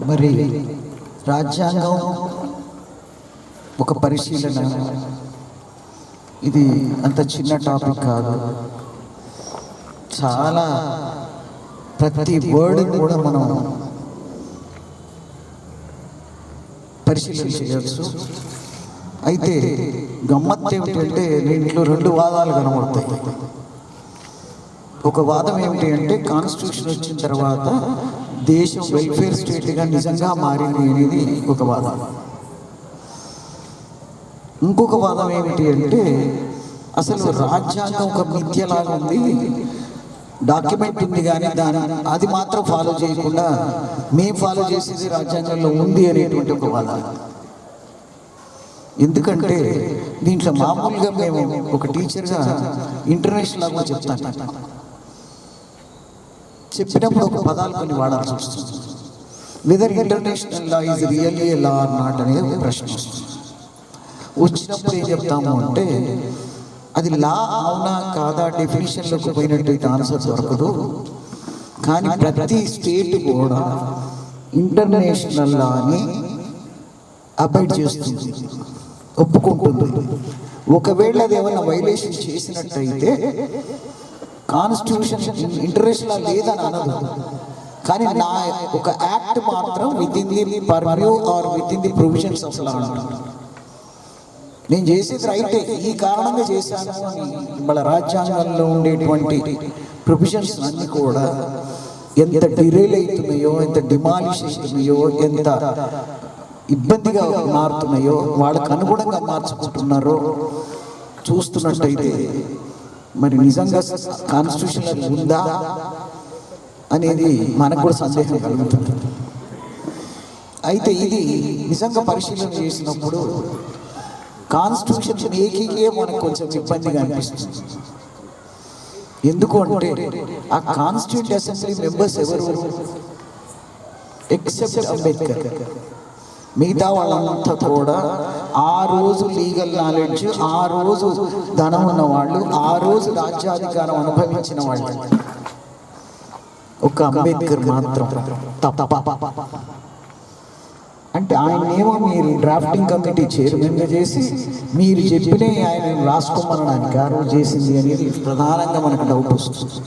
మరి రాజ్యాంగం ఒక పరిశీలన, ఇది అంత చిన్న టాపిక్ కాదు. చాలా ప్రతి వర్డ్ కూడా మనం పరిశీలన చేయవచ్చు. అయితే గమ్మత్తు ఏమిటంటే దీంట్లో రెండు వాదాలు కనబడతాయి. ఒక వాదం ఏమిటి అంటే కాన్స్టిట్యూషన్ వచ్చిన తర్వాత దేశం వెల్ఫేర్ స్టేట్గా నిజంగా మారింది అనేది ఒక వాదం. ఇంకొక వాదం ఏమిటి అంటే అసలు రాజ్యాంగం ఒక మిథ్యలాగా ఉంది, డాక్యుమెంట్ ఉంది కానీ అది మాత్రం ఫాలో చేయకుండా మేము ఫాలో చేసేది రాజ్యాంగంలో ఉంది అనేటువంటి ఒక వాదం. ఎందుకంటే దీంట్లో మామూలుగా మేము ఒక టీచర్గా ఇంటర్నేషనల్ లాగా చెప్తాను, చెప్పినప్పుడు ఒక పదాలు కొన్ని వాడాల్సి వస్తుంది. Whether international law is really a law or not అనేది ఒక ప్రశ్న వస్తుంది. వచ్చినప్పుడు ఏం చెప్తాము అంటే అది లా అవునా కాదా డెఫినేషన్లోకి పోయినట్టు ఆన్సర్ దొరకదు. కానీ ప్రతి స్టేట్ కూడా ఇంటర్నేషనల్ లాని అబైడ్ చేస్తుంది, ఒప్పుకుంటుంది. ఒకవేళ అది ఏమైనా వైలేషన్ చేసినట్టయితే కాన్స్టిట్యూషన్ ఇంటర్నేషనల్ లేదని అనదు, కానీ నా ఒక యాక్ట్ మాత్రం within the purview or within the provisions of law అంటారు. నేను చేసేది రైటే, ఈ కారణంగా చేశాను అని మన రాజ్యాంగంలో ఉండేటువంటి ప్రొవిజన్స్ అన్నీ కూడా ఎంత డిరైల్ అవుతున్నాయో, ఎంత డిమాలిష్ అవుతున్నాయో, ఎంత ఇబ్బందిగా మారుతున్నాయో, వాళ్ళకు అనుగుణంగా మార్చుకుంటున్నారో చూస్తున్నట్టయితే మరి నిజంగా కాన్స్టిట్యూషన్ ఉందా అనేది మనకు కూడా సందేహం కలుగుతుంది. అయితే ఇది నిజంగా పరిశీలన చేసినప్పుడు కాన్స్టిట్యూషన్ మేకింగే మనకు కొంచెం ఇబ్బందిగా అనిపిస్తుంది. ఎందుకు అంటే ఆ కాన్స్టిట్యూంట్ అసెంబ్లీ మెంబర్స్ ఎవరు, ఎక్సెప్ట్ అంబేద్కర్, మిగతా వాళ్ళంతా కూడా ఆ రోజు లీగల్ నాలెడ్జ్, ఆ రోజు ధనం ఉన్న వాళ్ళు, ఆ రోజు రాజ్యాధికారం అనుభవించిన వాళ్ళు. ఒక అంబేద్కర్ మాత్రం అంటే ఆయనేమో మీరు డ్రాఫ్టింగ్ కమిటీ చైర్మన్గా చేసి మీరు చెప్పినే ఆయన రాసుకోమనడానికి ఆ రోజు చేసింది అనేది ప్రధానంగా మనకు డౌట్ వస్తుంది.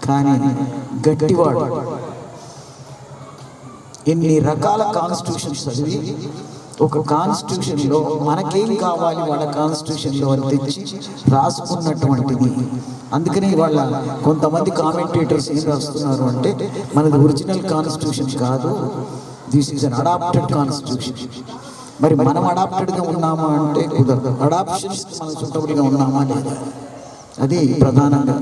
కానీ గట్టివాడు ఎన్ని రకాల కాన్స్టిట్యూషన్స్ చదివి ఒక కాన్స్టిట్యూషన్లో మనకేం కావాలి వాళ్ళ కాన్స్టిట్యూషన్లో అని తెచ్చి రాసుకున్నటువంటిది. అందుకని వాళ్ళ కొంతమంది కామెంటేటర్స్ ఏం రాస్తున్నారు అంటే మనది ఒరిజినల్ కాన్స్టిట్యూషన్ కాదు, this is an adapted constitution. మరి మనం అడాప్టెడ్గా ఉన్నామా అంటే కుదరదు. అడాప్షన్స్ మనం సూటబుల్గా ఉన్నామా లేదా, అది ప్రధానంగా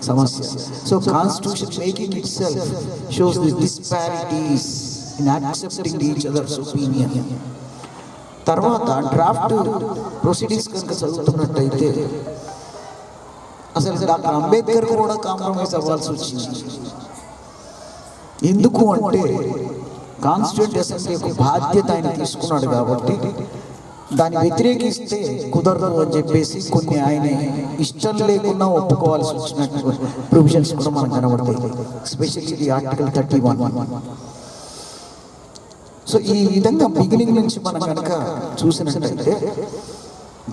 సమస్య. So constitution making it self shows the disparities in accepting each others opinion. తర్వాత డ్రాఫ్ట్ ప్రొసీడింగ్స్ కనుక చదువుతున్నట్టయితే అసలు డాక్టర్ అంబేద్కర్ కూడా కాంప్రమైజ్ అవ్వాల్సి వచ్చింది. ఎందుకు అంటే కాన్స్టిట్యూంట్ అసెంబ్లీ యొక్క బాధ్యత ఆయన తీసుకున్నాడు కాబట్టి దాన్ని వ్యతిరేకిస్తే కుదరదు అని చెప్పేసి కొన్ని ఆయన ఇష్టం లేకుండా ఒప్పుకోవాల్సి వచ్చినట్టు ప్రొవిజన్స్ కూడా మనకు కనబడతాయి, ఎస్పెషల్లీ ఆర్టికల్ 31. సో ఈ విధంగా బిగినింగ్ నుంచి మనం కనుక చూసినట్లయితే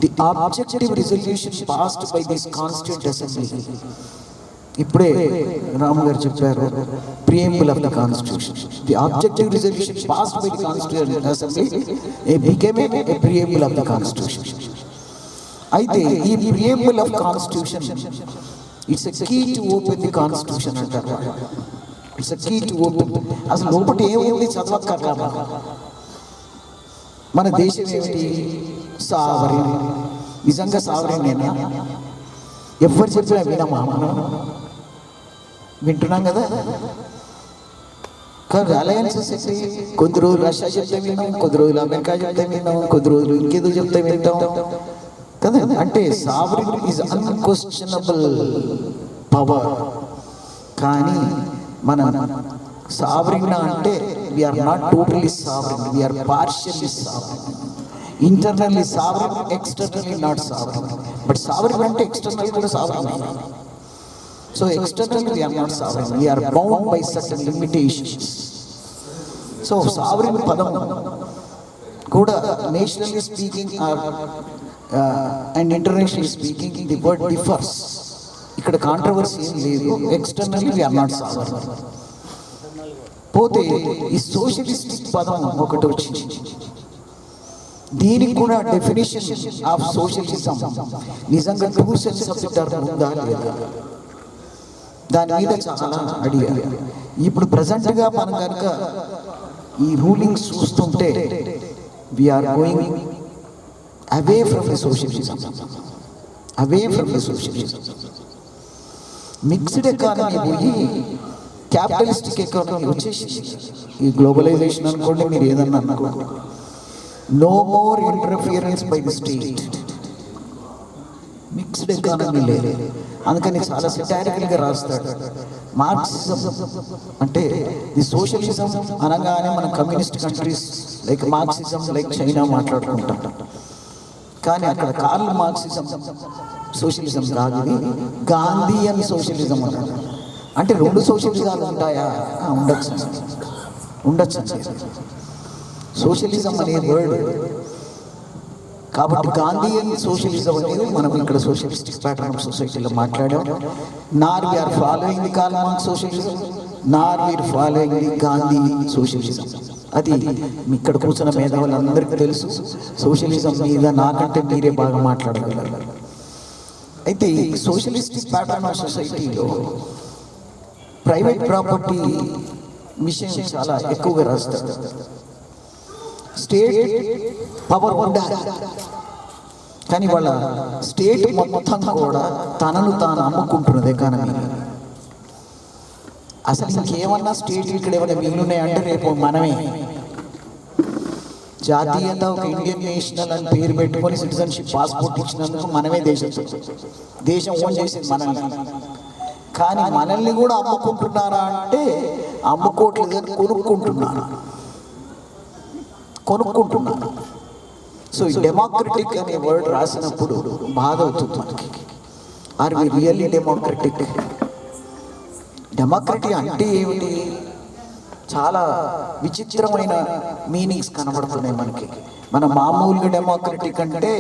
the objective resolution passed by this constituent assembly, ఇప్పుడే రామ్ గారు చెప్పారు, preamble of the constitution, the objective resolution passed by the constituent assembly became a preamble of the constitution. అయితే ఈ preamble of constitution it's a key to open the constitution అంటారు. It's a key to open. అసలు లోపల ఏముంది చదవక్కర్లా. మన దేశం ఏమిటి, sovereign. నిజంగా సావరీనేనా? ఎవరు చెప్పినా వినమా? మనం వింటున్నాం కదా. కానీ అలయన్సెస్ అయితే కొద్ది రోజులు రష్యా చెప్తే విన్నాం, కొద్ది రోజులు అమెరికా చెప్తే విన్నాం, కొద్ది రోజులు ఇంకేదో చెప్తే వింటాం కదా. అంటే సావరీన్ ఈజ్ అన్క్వశ్చనబుల్ పవర్. కానీ మన సావరీన్ అంటే we are not totally sovereign, we are partially sovereign. Internally sovereign, externally not sovereign. But sovereign అంటే ఎక్స్టర్నల్ కూడా sovereign. So externally we are not sovereign. We are bound by certain limitations. So sovereign పదం కూడా nationally speaking and international speaking the word differs. ఇక్కడ controversy ఏం లేదు. Externally we are not sovereign. పోతే ఈ socialistic పదం ఒకటి వచ్చింది. దీనికి కూడా డెఫినేషన్ ఆఫ్ సోషలిజం నిజంగా true sense of the term ఉందా లేదా, దాని మీద చాలా అడిగారు. ఇప్పుడు ప్రజెంట్గా మనం కనుక ఈ రూలింగ్స్ చూస్తుంటే we are going away from the socialism, away from the socialism. Mixed economy పోయి క్యాపిటలిస్టిక్ ఎకానమీ వచ్చేసి, ఈ గ్లోబలైజేషన్ అనుకోండి, మీరు ఏదన్నా అనుకోండి, no more interference by the state. Mixed economy లేదు. అందుకని చాలా సెటారికల్గా రాస్తాడు. మార్క్సిజం అంటే ది సోషలిజం అనగానే మన communist countries like Marxism like China మాట్లాడుకుంటాం. కానీ అక్కడ కార్ల్ మార్క్సిజం సోషలిజం కాదు, గాంధీయన్ సోషలిజం అన్నాడు. అంటే రెండు సోషలిజాలు ఉంటాయా? ఉండొచ్చు, ఉండొచ్చు. సోషలిజం అనే వర్డ్ కాబట్టి గాంధీయన్ సోషలిజం అనేది మనం ఇక్కడ సోషలిస్టిక్ ప్యాటర్న్ ఆఫ్ సొసైటీలో మాట్లాడాం. Nor we are following the Karl Marx socialism, nor we are following the Gandhi socialism. అది ఇక్కడ కూర్చున్న మేధావులందరికీ తెలుసు. సోషలిజం మీద నాకంటే మీరే బాగా మాట్లాడగలరు. అయితే సోషలిస్టిక్ ప్యాటర్న్ ఆఫ్ సొసైటీలో ప్రైవేట్ ప్రాపర్టీ విషయం చాలా ఎక్కువగా రాస్తారు. స్టేట్ పవర్ ఉండాలి, కానీ వాళ్ళ స్టేట్ మొత్తం కూడా తనను తాను అమ్ముకుంటున్నది ఎకానమీ. అసలు ఇంకేమన్నా స్టేట్ ఇక్కడ ఏమైనా మిగిలినాయంటే రేపు మనమే జాతీయత ఒక ఇండియన్ నేషనల్ అని పేరు పెట్టుకొని సిటిజన్షిప్ పాస్పోర్ట్ ఇచ్చినందుకు మనమే దేశం ఓన్ చేసింది మనల్ని. కానీ మనల్ని కూడా అమ్ముకుంటున్నారా అంటే అమ్ముకోవట్లేదు, కొనుక్కుంటున్నారు. సో ఈ డెమోక్రటిక్ అనే వర్డ్ రాసినప్పుడు బాధ అవుతుంది మనకి. Are we really democratic? Democracy అంటే ఏమిటి? చాలా విచిత్రమైన మీనింగ్స్ కనబడుతున్నాయి మనకి. మన మామూలుగా డెమోక్రటిక్ అంటే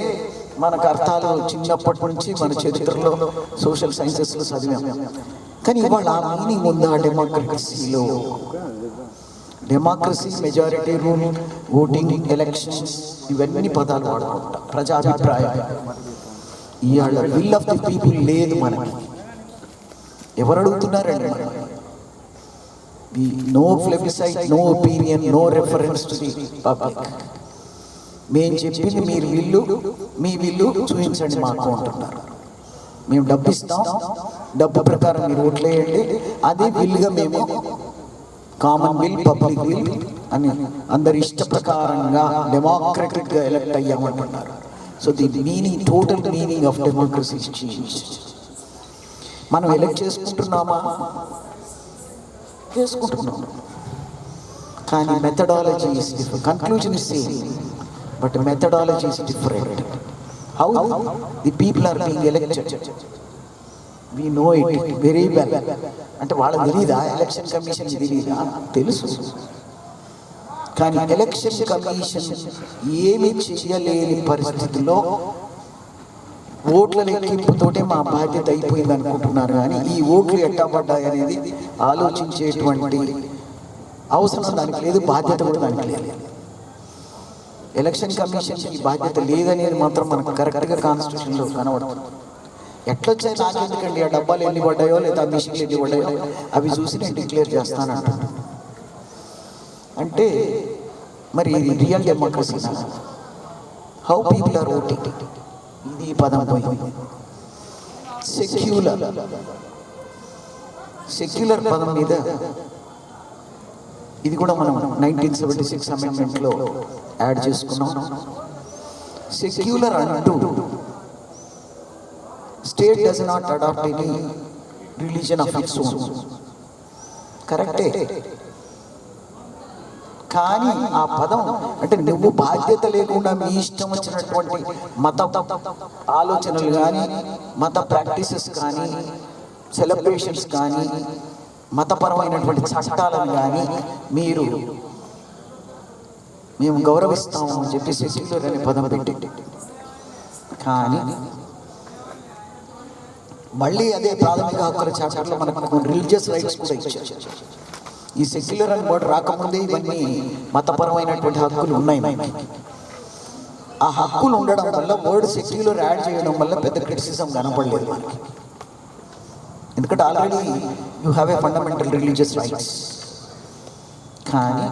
మనకు అర్థాలు చిన్నప్పటి నుంచి మన చరిత్రలో సోషల్ సైన్సెస్లో చదివాం. కానీ ఇవాళ ఆ మీనింగ్ ఉందా డెమోక్రసీలో? Democracy, majority rule, voting, elections, ఇవన్నీ పదాలు వాడుకుంటాం. ప్రజాభిప్రాయం, ఇవాళ విల్ ఆఫ్ ది పీపుల్ లేదు మనకి. ఎవరు అడుగుతున్నారండి? No plebiscite, no opinion, no reference to the public. మేము చెప్పింది మీరు మీ విల్లు చూపించండి మాకు అంటున్నారు. మేము డబ్బు ఇస్తాం, డబ్బు ప్రకారం మీరు ఓట్లేయండి, అది విల్లుగా మేము కామన్ విల్, పబ్లిక్ విల్ అని అందరి ఇష్ట ప్రకారంగా డెమోక్రటిక్గా ఎలక్ట్ అయ్యామంటున్నారు. So the meaning, total meaning of democracy change. మనం ఎలక్ట్ చేసుకుంటున్నామా? చేసుకుంటున్నాం, కానీ methodology is different. Conclusion is same, but methodology is different. How the people are being elected, we know it very well. అంటే వాళ్ళకి తెలీదా? Election commission తెలీదా? తెలుసు. కానీ ఎలక్షన్ కమిషన్ ఏమి చేయలేని పరిస్థితుల్లో ఓట్ల లెక్కింపుతోటే మా బాధ్యత అయిపోయింది అనుకుంటున్నారు. కానీ ఈ ఓట్లు ఎట్టా పడ్డాయి అనేది ఆలోచించేటువంటి అవసరం దానికి లేదు, బాధ్యత కూడా దానికి లేదు. ఎలక్షన్ కమిషన్కి ఈ బాధ్యత లేదనేది మాత్రం మనకు కరెక్ట్గా కాన్స్టిట్యూషన్లో కనబడుతుంది. ఎట్లొచ్చాయి నాకెందుకండి, ఆ డబ్బాలు ఎన్ని పడ్డాయో లేదా ఆ మిషన్లు ఎన్ని పడ్డాయో అవి చూసి నేను డిక్లేర్ చేస్తానంట. అంటే మరి ఇది real democracy? How people are voting, ఇది పదం పోయింది. సెక్యులర్ పదం మీద ఇది కూడా మనం 1976 అమెండ్మెంట్లో యాడ్ చేసుకున్నాం. సెక్యులర్ అంటూ state does not adopt any religion of its own. కరెక్టే, కానీ ఆ పదం అంటే నువ్వు బాధ్యత లేకుండా మీ ఇష్టం వచ్చినటువంటి మత ఆలోచనలు కానీ, మత ప్రాక్టీసెస్ కానీ, సెలబ్రేషన్స్ కానీ, మతపరమైనటువంటి చట్టాలను కానీ మీరు మేము గౌరవిస్తాము అని చెప్పి సెక్యులర్ అనే పదం పెట్టి, కానీ మళ్ళీ అదే ప్రాథమిక హక్కుల చాప్టర్లో మనకు రిలీజియస్ రైట్స్ కూడా ఇచ్చారు. ఈ సెక్యులర్ అని వర్డ్ రాకముందే ఇవన్నీ మతపరమైనటువంటి హక్కులు ఉన్నాయి మనకి. ఆ హక్కులు ఉండడం వల్ల వర్డ్ సెక్యులర్ యాడ్ చేయడం వల్ల పెద్ద క్రిటిసిజం కనపడలేదు మనకి. ఎందుకంటే already you have a fundamental religious rights. కానీ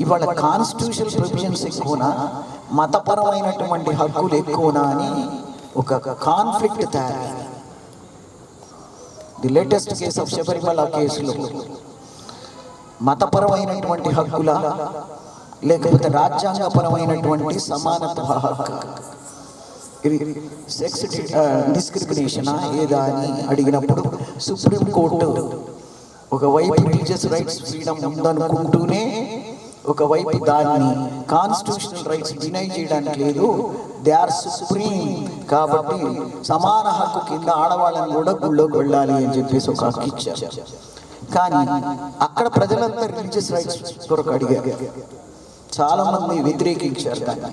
ఇవాళ కాన్స్టిట్యూషన్ ప్రొవిజన్స్ ఎక్కువనా, మతపరమైనటువంటి హక్కులు ఎక్కువనా అని ఒక కాన్ఫ్లిక్ట్ తయారైంది. The latest case of Sabarimala కేసులో మతపరమైనటువంటి హక్కుల లేకపోతే రాజ్యాంగపరమైనటువంటి సమానత్వ హక్కు, ఇది సెక్స్ డిస్క్రిమినేషనా ఏదా అని అడిగినప్పుడు సుప్రీంకోర్టు ఒకవైపు రిలీజియస్ రైట్స్ ఫ్రీడమ్ ఉందనుకుంటూనే ఒకవైపు దాన్ని కాన్స్టిట్యూషనల్ రైట్స్ డినై చేయడానికి లేదు, దే ఆర్ సుప్రీం కాబట్టి సమాన హక్కు కింద ఆడవాళ్ళని కూడా గుళ్ళోకి వెళ్ళాలి అని చెప్పేసి ఒక హక్కు ఇచ్చారు. కానీ అక్కడ ప్రజలంతా రిలీజియస్ రైట్స్ కొరకు అడిగారు, చాలా మంది వ్యతిరేకించారు దాన్ని.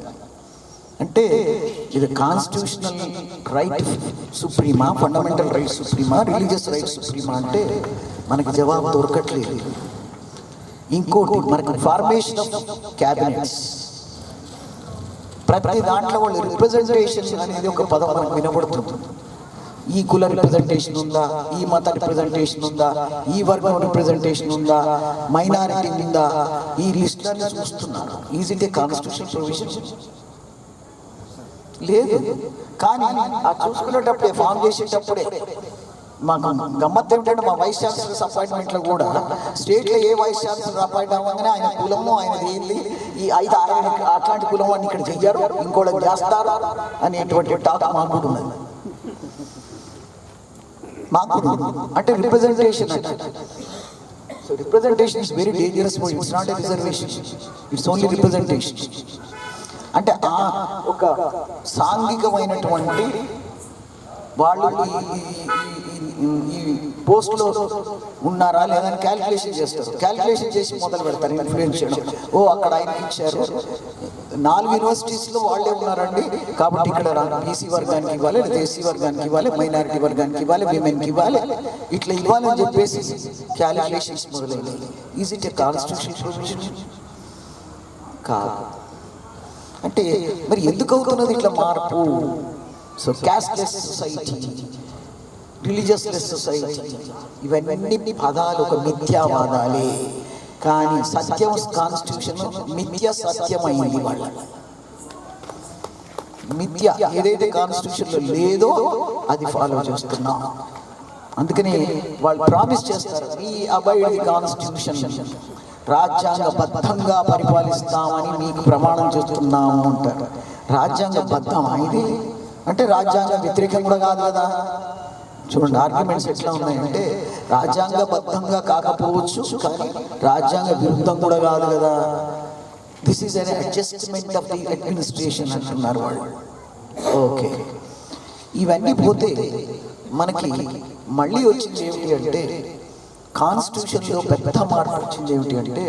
అంటే ఇది కాన్స్టిట్యూషనల్ రైట్ సుప్రీమా, ఫండమెంటల్ రైట్ సుప్రీమా, రిలీజియస్ రైట్ సుప్రీమా అంటే మనకి జవాబు దొరకట్లేదు. ఇంకోటి మనకు ఫార్మేషన్ ఆఫ్ క్యాబినెట్స్, ప్రతి దాంట్లో వాళ్ళు రిప్రజెంటేషన్ అనేది ఒక పదం మనకు వినబడుతుంది. ఈ కుల రిప్రజెంటేషన్ ఉందా, ఈ మత రిప్రజెంటేషన్ ఉందా, ఈ వర్గం రిప్రజెంటేషన్ ఉందా, మైనారిటీ ఉందా, ఈ లిస్టులన్నీ చూస్తున్నారు. Is it a constitution provision? లేదు. కానీ ఆ చూసుకునేటప్పుడే, ఫామ్ చేసేటప్పుడే మాకు గమ్మత్ ఏంటంటే మా వైస్ ఛాన్సలర్స్ అపాయింట్మెంట్లో కూడా స్టేట్లో ఏ వైస్ ఛాన్సలర్ అపాయింట్ అవ్వగానే ఆయన కులము ఆయన ఏంది, ఈ 5-6 అట్లాంటి కులం అని ఇక్కడ చెయ్యారు, ఇంకోటి చేస్తారు అనేటువంటి టాక్ మాకు కూడా ఉన్నది. మాకు అంటే రిప్రజెంటేషన్ అంటే, so representation is very dangerous word. It's not a reservation, it's only representation. అంటే ఆ ఒక సాంఘికమైనటువంటి వాళ్ళు ఈ పోస్ట్లో ఉన్నారా లేదని క్యాలిక్యులేషన్ చేస్తారు. క్యాలిక్యులేషన్ చేసి మొదలు పెడతారు ఇన్ఫ్లుయెన్స్ చేయడం. ఓ అక్కడ ఆయనకి ఇచ్చారు, 4 యూనివర్సిటీస్లో వాళ్ళే ఉన్నారండి కాబట్టి ఇక్కడ బీసీ వర్గానికి ఇవ్వాలి, లేదా ఎస్సీ వర్గానికి ఇవ్వాలి, మైనారిటీ వర్గానికి ఇవ్వాలి, విమెన్కి ఇవ్వాలి, ఇట్లా ఇవ్వాలని చెప్పేసి క్యాలిక్యులేషన్స్ మొదలైనవి. Is it a constitution provision? కాదు. అంటే మరి ఎందుకు అవుతున్నది ఇట్లా మార్పు? సో క్యాస్ట్లెస్ సొసైటీ, రిలీజియస్లెస్ సొసైటీ, ఇవన్నీ పదాలు ఒక మిథ్యావాదాలే. కానీ సత్యం కాన్స్టిట్యూషన్ మిథ్య సత్యమైంది. వాళ్ళ మిథ్య ఏదైతే కాన్స్టిట్యూషన్లో లేదో అది ఫాలో చేస్తున్నాం. అందుకని వాళ్ళు ప్రామిస్ చేస్తారు, ఈ అబైడ్ కాన్స్టిట్యూషన్, రాజ్యాంగబద్ధంగా పరిపాలిస్తామని మీకు ప్రమాణం చేస్తున్నాము అంటారు. రాజ్యాంగబద్ధమా ఇది? అంటే రాజ్యాంగ వ్యతిరేకం కూడా కాదు కదా. చూడండి ఆర్గ్యుమెంట్స్ ఎట్లా ఉన్నాయంటే, రాజ్యాంగబద్ధంగా కాకపోవచ్చు కానీ రాజ్యాంగ విరుద్ధం కూడా కాదు కదా. This is an adjustment of the administration అంటున్నారు వాళ్ళు. ఓకే, ఇవన్నీ పోతే మనకి మళ్ళీ వచ్చింది ఏమిటి అంటే, కాన్స్టిట్యూషన్లో పెద్ద మార్పు వచ్చింది ఏమిటి అంటే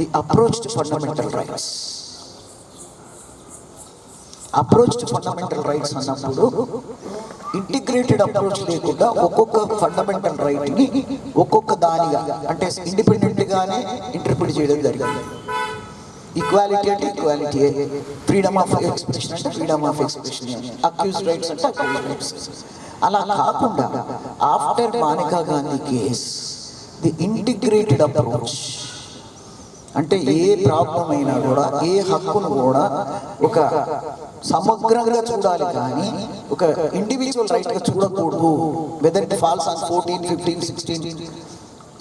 the approach to fundamental rights. Approach to fundamental rights అన్నప్పుడు ఇంటిగ్రేటెడ్ అప్రోచ్ లేకుండా ఒక్కొక్క ఫండమెంటల్ రైట్ని ఒక్కొక్క దానిగా అంటే ఇండిపెండెంట్గానే ఇంటర్ప్రిట్ చేయడం జరిగింది. ఈక్వాలిటీ అంటే ఈక్వాలిటీ, ఫ్రీడమ్ ఆఫ్ ఎక్స్ప్రెషన్ అంటే freedom of expression, accused rights అంటే అక్యూజ్ రైట్స్. అలా కాకుండా after Maneka Gandhi case the integrated approach అంటే ఏ ప్రాబ్లం అయినా కూడా, ఏ హక్కును కూడా ఒక సమగ్రంగా చూడాలి కానీ ఒక ఇండివిజువల్ రైట్గా చూడకూడదు. Whether it falls on 14, 15, 16,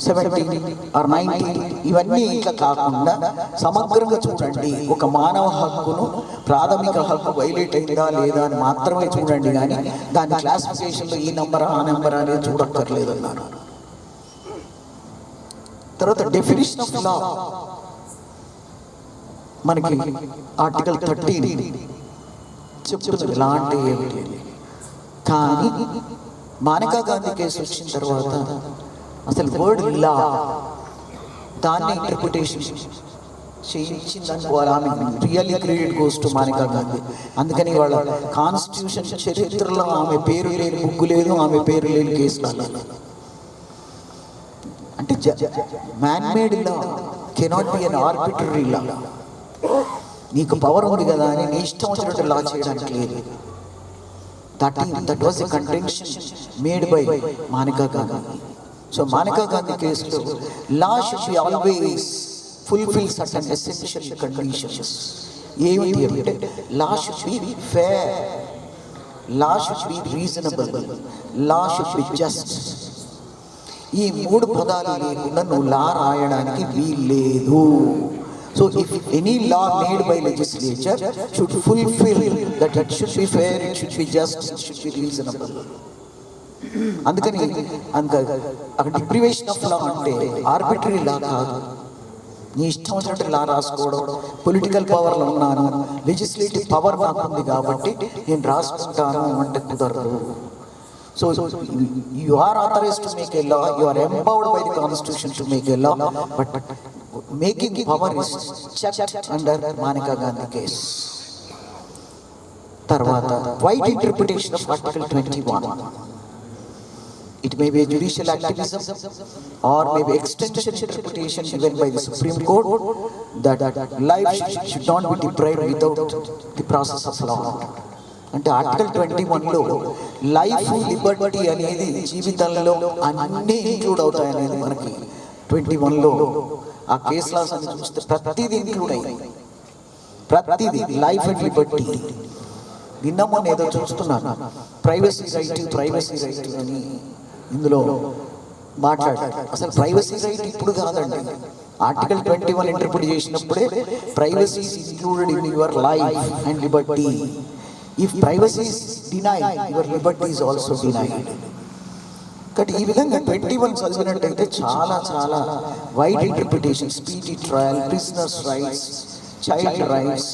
17 or 19 ఇవన్నీ ఇట్లా కాకుండా సమగ్రంగా చూడండి. ఒక మానవ హక్కును, ప్రాథమిక హక్కు వైలేట్ అయిందా లేదా అని మాత్రమే చూడండి, కానీ దాని క్లాసిఫికేషన్లో ఈ నెంబర్ ఆ నెంబర్ అనేది చూడక్కర్లేదు అన్నారు. తర్వాత డెఫినిషన్ ఆఫ్ లా మనకి ఆర్టికల్ 13 చెప్తున్నది లా అంటే ఏమిటి. కానీ మానేకా గాంధీ కేసు వచ్చిన తర్వాత అసలు వర్డ్ లా దాన్ని ఇంటర్ప్రిటేషన్ చేయించిందని ఆమె really credit goes to Maneka Gandhi. అందుకని వాళ్ళ కాన్స్టిట్యూషన్ చరిత్రలో ఆమె పేరు లేని బుక్ లేదు, ఆమె పేరు లేని కేసు రాలేదు. అంటే man made law cannot be an arbitrary law. నీకు పవర్ ఉంది కదా అని నీ ఇష్టం వచ్చినట్టు లా చేయడానికి లేదు. That was a contention made by Maneka Gandhi. So Maneka Gandhi కేసులో law should be always fulfil certain essential conditions. ఏమిటి అంటే law should be fair, law should be reasonable, law should be just. ఈ 3 పదాలు లేకుండా నువ్వు లా రాయడానికి వీల్లేదు. So if any law made by legislature should fulfill that, it should be fair, it should be just, it should be reasonable. అందుకని అక్కడ deprivation of law అంటే arbitrary లా కాదు. నీ ఇష్టం వచ్చినట్టు లా రాసుకోవడం. పొలిటికల్ పవర్లో ఉన్నాను, లెజిస్లేటివ్ పవర్ నాకు ఉంది కాబట్టి నేను రాసుకుంటాను అంటే కుదరదు. So you are authorized to make a law, you are empowered by the constitution to make a law, but making power is checked under Manika Gandhi case. Tarvata wide interpretation of Article 21. It may be a judicial activism or maybe extension interpretation given by the Supreme Court that life should not be deprived without the process of law. అంటే article 21లో life, Liberty అనేది జీవితంలో అన్నీ include అవుతాయి అనేది మనకి 21లో ఆ case loss అని చూస్తే ప్రతిదీ ఇంక్లూడ్ అయ్యింది. ప్రతిదీ లైఫ్ అండ్ లిబర్టీ. నిన్న మొన్న ఏదో చూస్తున్నాను, ప్రైవసీ రైట్ అని ఇందులో మాట్లాడారు. అసలు ప్రైవసీ రైట్ ఇప్పుడు కాదండి, ఆర్టికల్ 21 ఇంటర్ప్రిట్ చేసినప్పుడే privacy is included in your life and Liberty. If privacy is denied, your liberty is also denied. కాబట్టి ఈ విధంగా 21 చదివినట్టయితే చాలా చాలా wide interpretation, speedy trial, prisoners rights, child rights,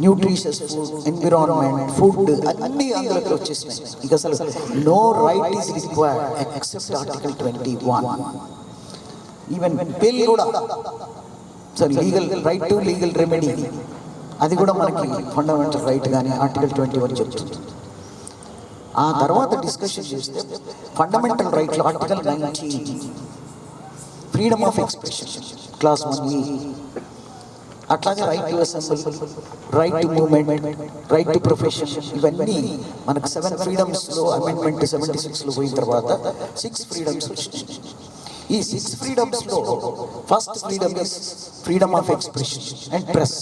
nutritious food, environment, food అన్నీ అందులోకి వచ్చేసినాయి. ఇక అసలు no right is required except article 21. Even bill కూడా legal right to legal remedy, అది కూడా మనకి ఫండమెంటల్ రైట్ కానీ ఆర్టికల్ 21 చెప్తుంది. ఆ తర్వాత డిస్కషన్ చేస్తే ఫండమెంటల్ రైట్లో article 19 freedom of expression clause 1E, అట్లాగే right to assembly, right to movement, right to profession, ఇవన్నీ మనకు 7 ఫ్రీడమ్స్లో అమెండ్మెంట్ 76లో పోయిన తర్వాత 6 ఫ్రీడమ్స్ వచ్చినాయి. ఈ 6 ఫ్రీడమ్స్లో first freedom is freedom of expression and press.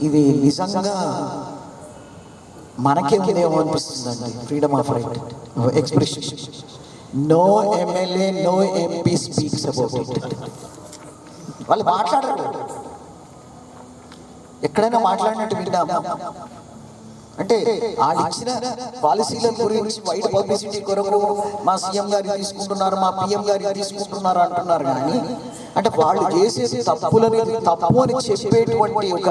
ఇది నిజంగా మనకే ఉందేమో అనిపిస్తుందండి. Freedom of right expression, no MLA no MP speaks about it. వాళ్ళు మాట్లాడరు, ఎక్కడైనా మాట్లాడినట్టు వింటామా? అంటే వాళ్ళు ఇచ్చిన పాలసీల గురించి వైడ్ పబ్లిసిటీ కొరకు మా సీఎం గారు తీసుకుంటున్నారు, మా పిఎం గారు తీసుకుంటున్నారు అంటున్నారు. కానీ అంటే వాళ్ళు చేసేది తప్పులని తప్పు అని చెప్పేటువంటి ఒక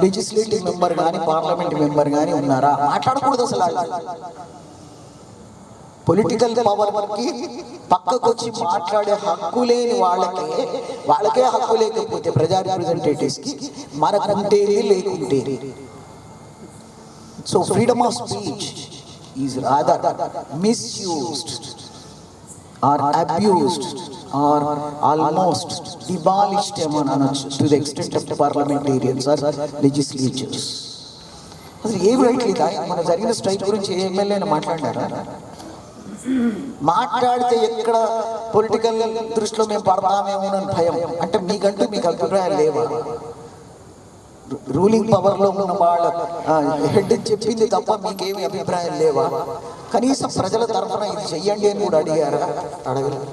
లెజిస్లేటివ్ మెంబర్ కానీ పార్లమెంట్ మెంబర్ కానీ ఉన్నారా? మాట్లాడకూడదు అసలు. పొలిటికల్ పవర్కి పక్కకు వచ్చి మాట్లాడే హక్కు లేని వాళ్ళకే హక్కు లేకపోతే ప్రజా రిప్రజెంటేటివ్స్కి మనకుంటేది లేకుంటేది. So freedom of speech is rather misused or abused or almost demolished to the extent of the parliamentarians or legislatures. అసలు ఏం రైట్ లేదా? మన జరిగిన స్ట్రైక్ గురించి ఏ ఎమ్మెల్యేని మాట్లాడారా? మాట్లాడితే ఎక్కడ పొలిటికల్ దృష్టిలో మేము పడతామేమో అని భయం. అంటే మీకంటూ మీకు అభిప్రాయాలు లేవా? రూలింగ్ పవర్లో ఉన్న వాళ్ళ హెడ్ చెప్పింది తప్ప మీకేమి అభిప్రాయం లేవా? కనీసం ప్రజల తరఫున ఇది చెయ్యండి అని కూడా అడిగారా? అడగలేదు.